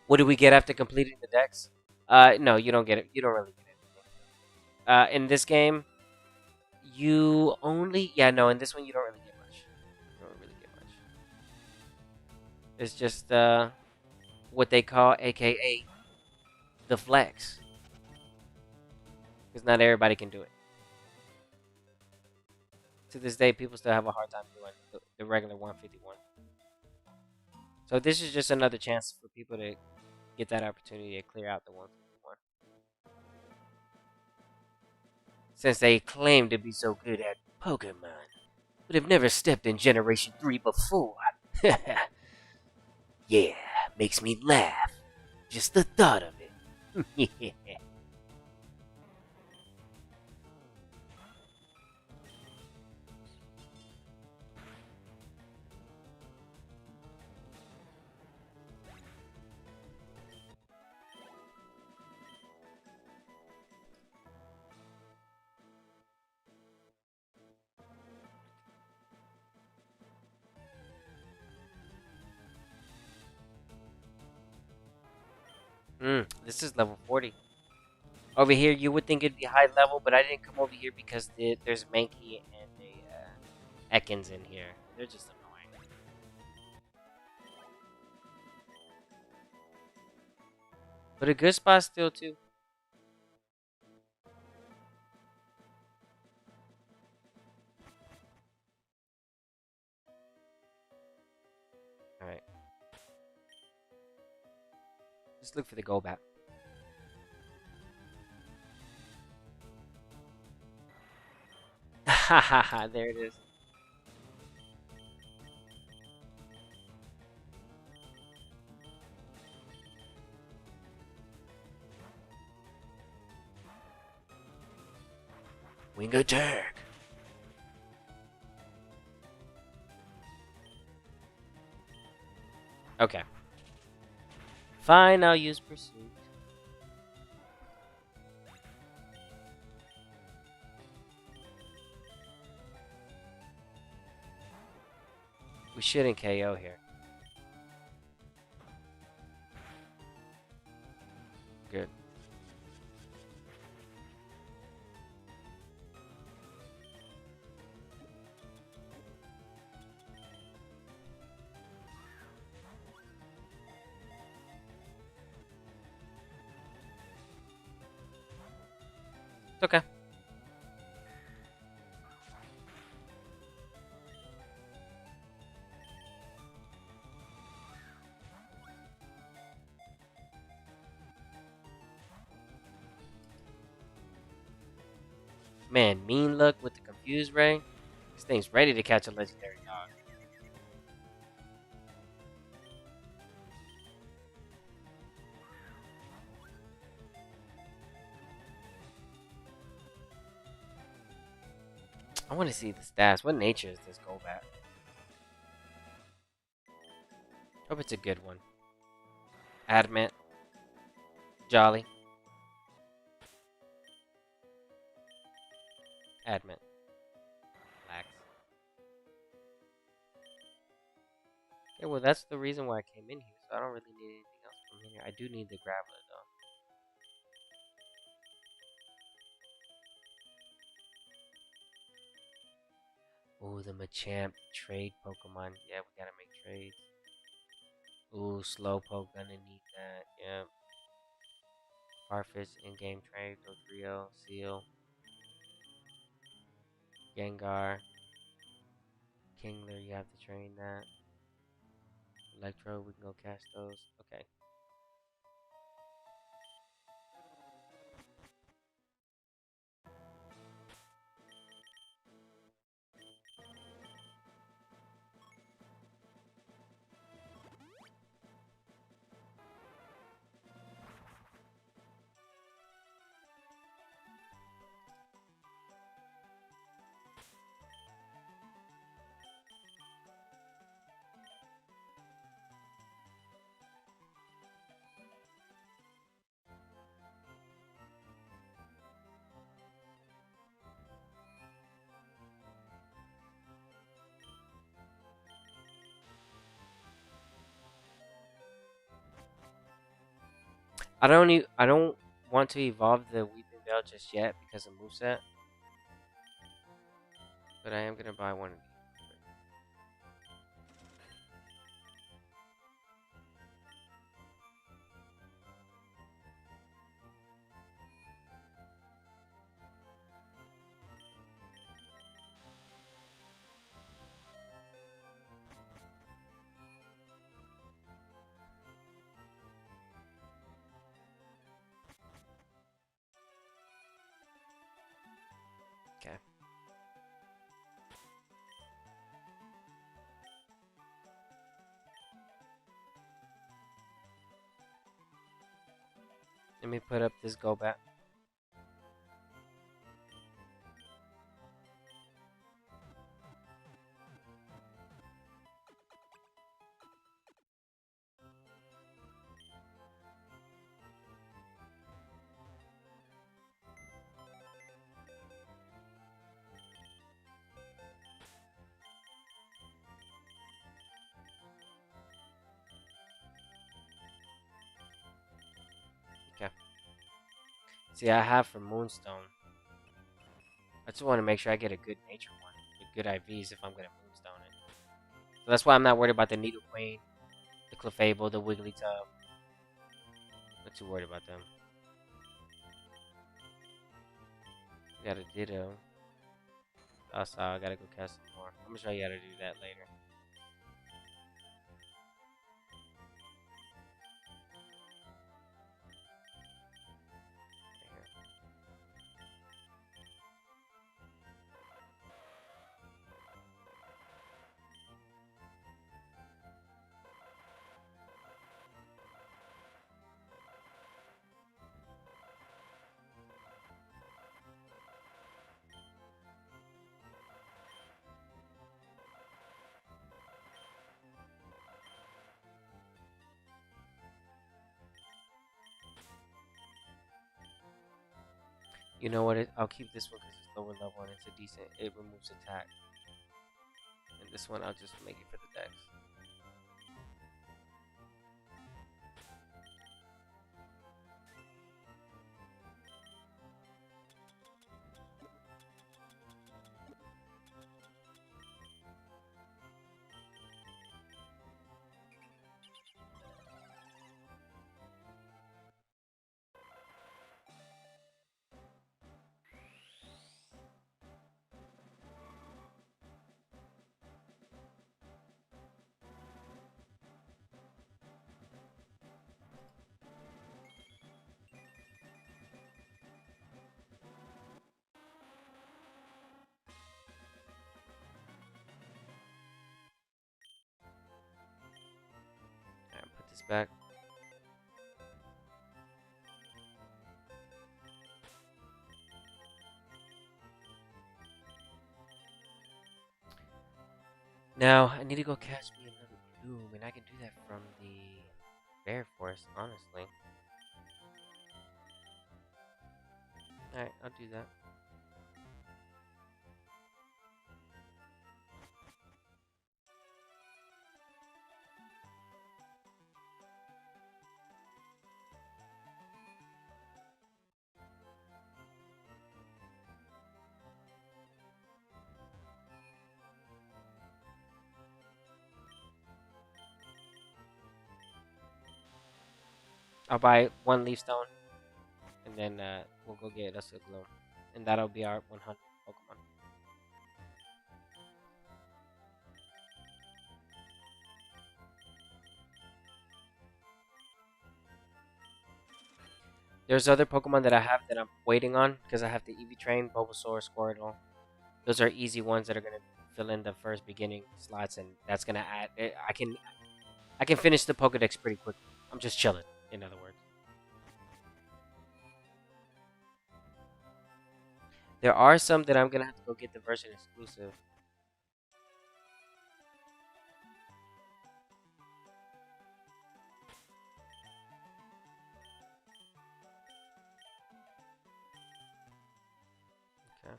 What do we get after completing the decks? No, you don't get it. You don't really get anything. In this game, you only no. In this one, you don't really get much. You don't really get much. It's just what they call, AKA, the flex, because not everybody can do it. To this day, people still have a hard time doing the regular 151. So this is just another chance for people to get that opportunity to clear out the 151. Since they claim to be so good at Pokemon, but have never stepped in Generation 3 before. Yeah, makes me laugh. Just the thought of it. This is level 40. Over here, you would think it'd be high level, but I didn't come over here because there's Mankey and a Ekans in here. They're just annoying. But a good spot still, too. Alright. Just look for the go back. Hahaha, there it is. Wing attack. Okay. Fine, I'll use Pursuit. We shouldn't KO here. Good. It's okay. Man, mean look with the confused ray. This thing's ready to catch a legendary dog. I want to see the stats. What nature is this Golbat? Hope it's a good one. Adamant. Jolly. Adamant. Lax. Yeah, well, that's the reason why I came in here, so I don't really need anything else from here. I do need the Graveler, though. Ooh, the Machamp trade Pokemon. Yeah, we gotta make trades. Ooh, Slowpoke, gonna need that. Yeah. Farfetch in-game trade. Dodrio, Seal. Gengar. Kingler, you have to train that. Electro, we can go catch those. Okay. I don't want to evolve the Weeping Veil just yet because of moveset. But I am gonna buy one of these. Okay. Let me put up this Golbat. Okay. See, I have for Moonstone. I just want to make sure I get a good nature one with good IVs if I'm gonna Moonstone it. So that's why I'm not worried about the Needle Queen, the Clefable, the Wigglytuff. Not too worried about them. We got a Ditto. Also, I gotta go catch some more. I'm gonna show you how to do that later. You know what? I'll keep this one because it's lower level and it's a decent. It removes attack. And This one, I'll just make it for the Dex. Alright, put this back. Now, I need to go catch me another bloom, and I can do that from the Bear Forest, honestly. Alright, I'll do that. I'll buy one leaf stone, and then we'll go get us a glow, and that'll be our 100 Pokemon. There's other Pokemon that I have that I'm waiting on because I have the EV Train, Bulbasaur, Squirtle. Those are easy ones that are gonna fill in the first beginning slots, and that's gonna add. I can finish the Pokedex pretty quickly. I'm just chilling, in other words. There are some that I'm gonna have to go get the version exclusive. Okay.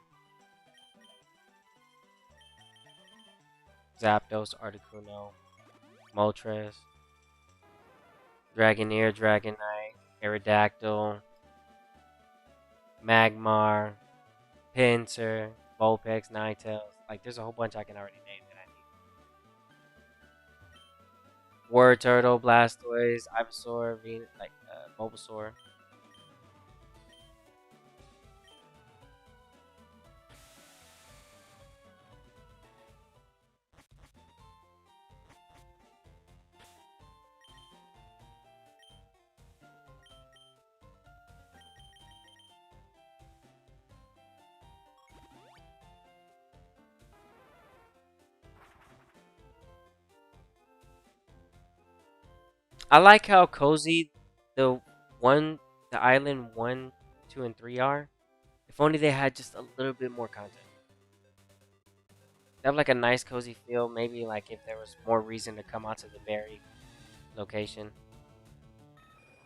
Zapdos, Articuno, Moltres, Dragonair, Dragonite, Aerodactyl, Magmar, Pinsir, Vulpix, Ninetales. Like, there's a whole bunch I can already name that I need. Word Turtle, Blastoise, Ivysaur, Bulbasaur. I like how cozy the the island 1, 2, and 3 are. If only they had just a little bit more content. They have like a nice cozy feel. Maybe like if there was more reason to come out to the very location.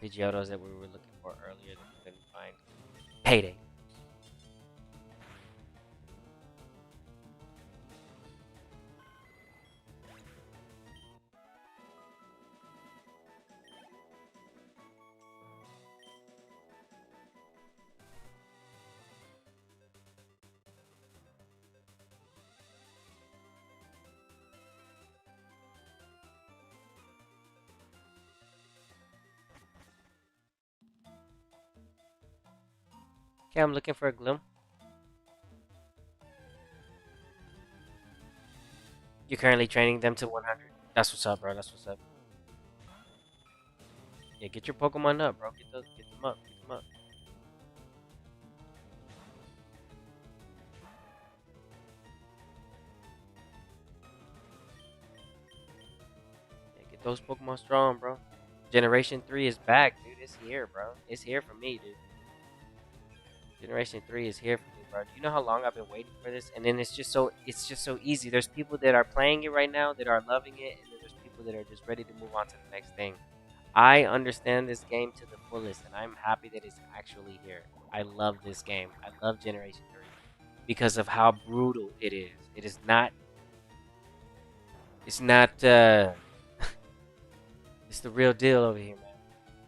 Pidgeottos that we were looking for earlier that we couldn't find. Payday. Okay, I'm looking for a Gloom. You're currently training them to 100. That's what's up, bro. That's what's up. Yeah, get your Pokemon up, bro. Get them up. Get them up. Yeah, get those Pokemon strong, bro. Generation 3 is back, dude. It's here, bro. It's here for me, dude. Generation 3 is here for me, bro. Do you know how long I've been waiting for this? And then it's just so easy. There's people that are playing it right now that are loving it, and then there's people that are just ready to move on to the next thing. I understand this game to the fullest, and I'm happy that it's actually here. I love this game. I love Generation 3 because of how brutal it is. It is not It's not, it's the real deal over here, man.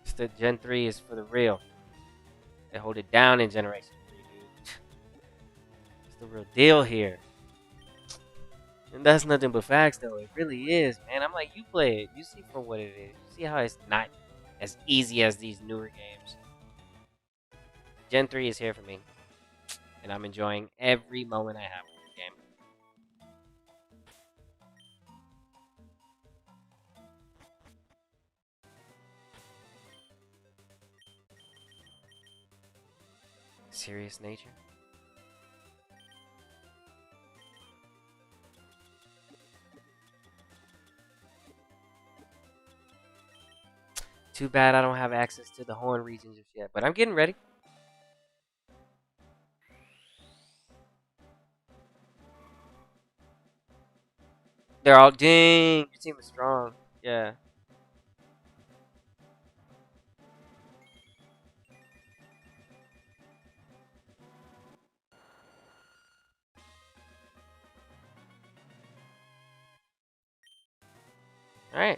It's the Gen 3 is for the real. They hold it down in Generation 3, dude. It's the real deal here. And that's nothing but facts, though. It really is, man. I'm like, you play it. You see for what it is. You see how it's not as easy as these newer games. Gen 3 is here for me. And I'm enjoying every moment I have with the game. Serious nature. Too bad I don't have access to the horn region just yet, but I'm getting ready. They're all, dang, your team is strong. Yeah. All right.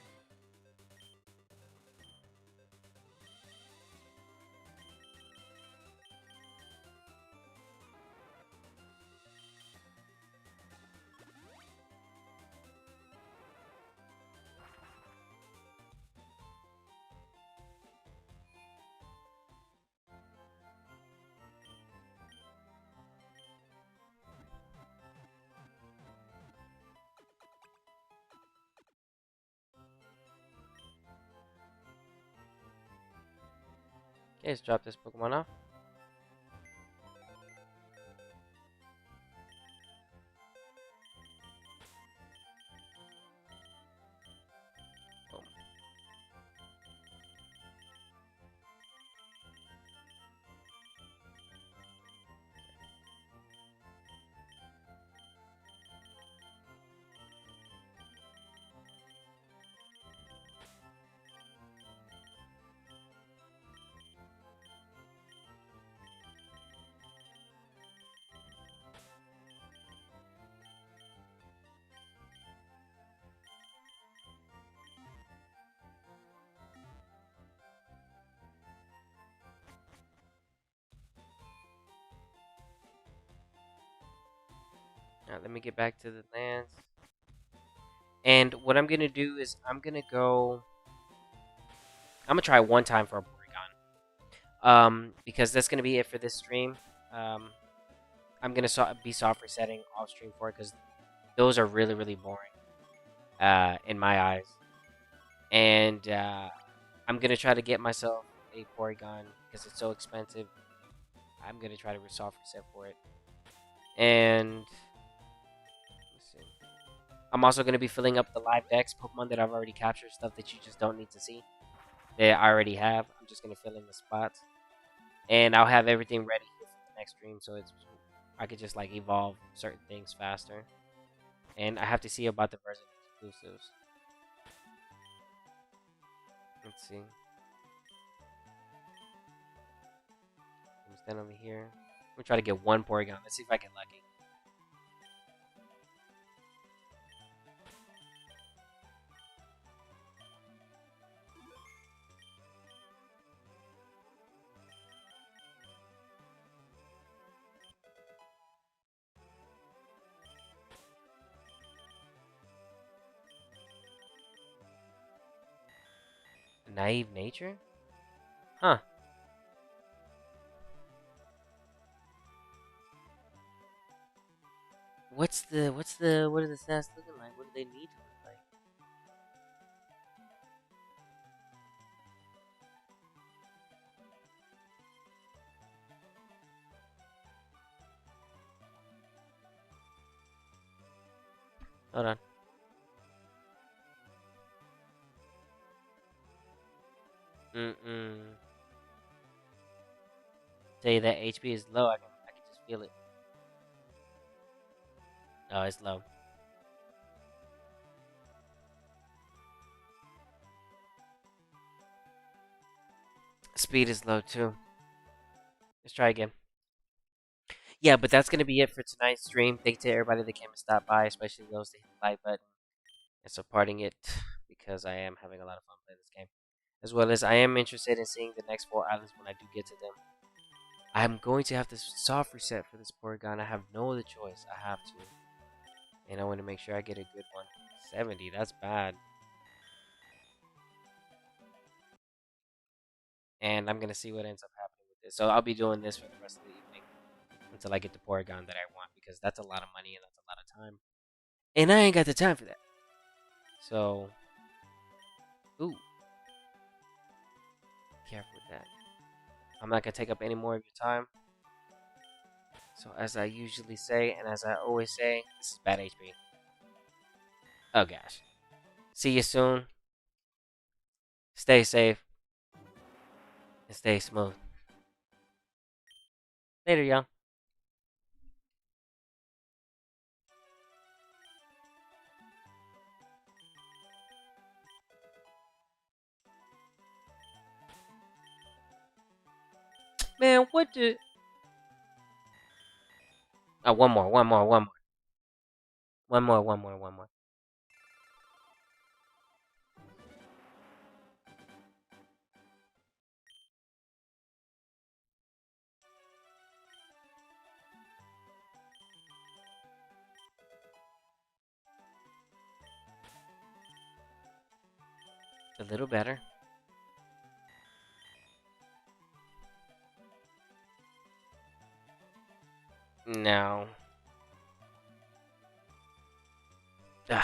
Okay, let's drop this Pokemon off. Boom. All right, let me get back to the lands. And what I'm gonna do is I'm gonna try one time for a Porygon. Because that's gonna be it for this stream. I'm gonna be soft resetting off stream for it because those are really really boring. In my eyes. And I'm gonna try to get myself a Porygon because it's so expensive. I'm gonna try to soft reset for it. And let's see. I'm also gonna be filling up the live decks Pokemon that I've already captured, stuff that you just don't need to see. That I already have. I'm just gonna fill in the spots, and I'll have everything ready for the next stream, so I could just like evolve certain things faster. And I have to see about the version exclusives. Let's see. I'm stand over here. I'm gonna try to get one Porygon. Let's see if I get lucky. Naive nature? Huh. What are the stats looking like? What do they need to look like? Hold on. Tell you that HP is low. I can just feel it. Oh, it's low. Speed is low too. Let's try again. Yeah, but that's gonna be it for tonight's stream. Thanks to everybody that came and stopped by, especially those that hit the like button and supporting it because I am having a lot of fun playing this game. As well as I am interested in seeing the next 4 islands when I do get to them. I'm going to have to soft reset for this Porygon. I have no other choice. I have to. And I want to make sure I get a good one. 70, that's bad. And I'm going to see what ends up happening with this. So I'll be doing this for the rest of the evening until I get the Porygon that I want, because that's a lot of money and that's a lot of time. And I ain't got the time for that. So, ooh, careful with that. I'm not going to take up any more of your time. So as I usually say, and as I always say, this is bad HP. Oh gosh. See you soon. Stay safe. And stay smooth. Later, y'all. Man, what the... Oh, one more. One more. A little better. Now. Ugh.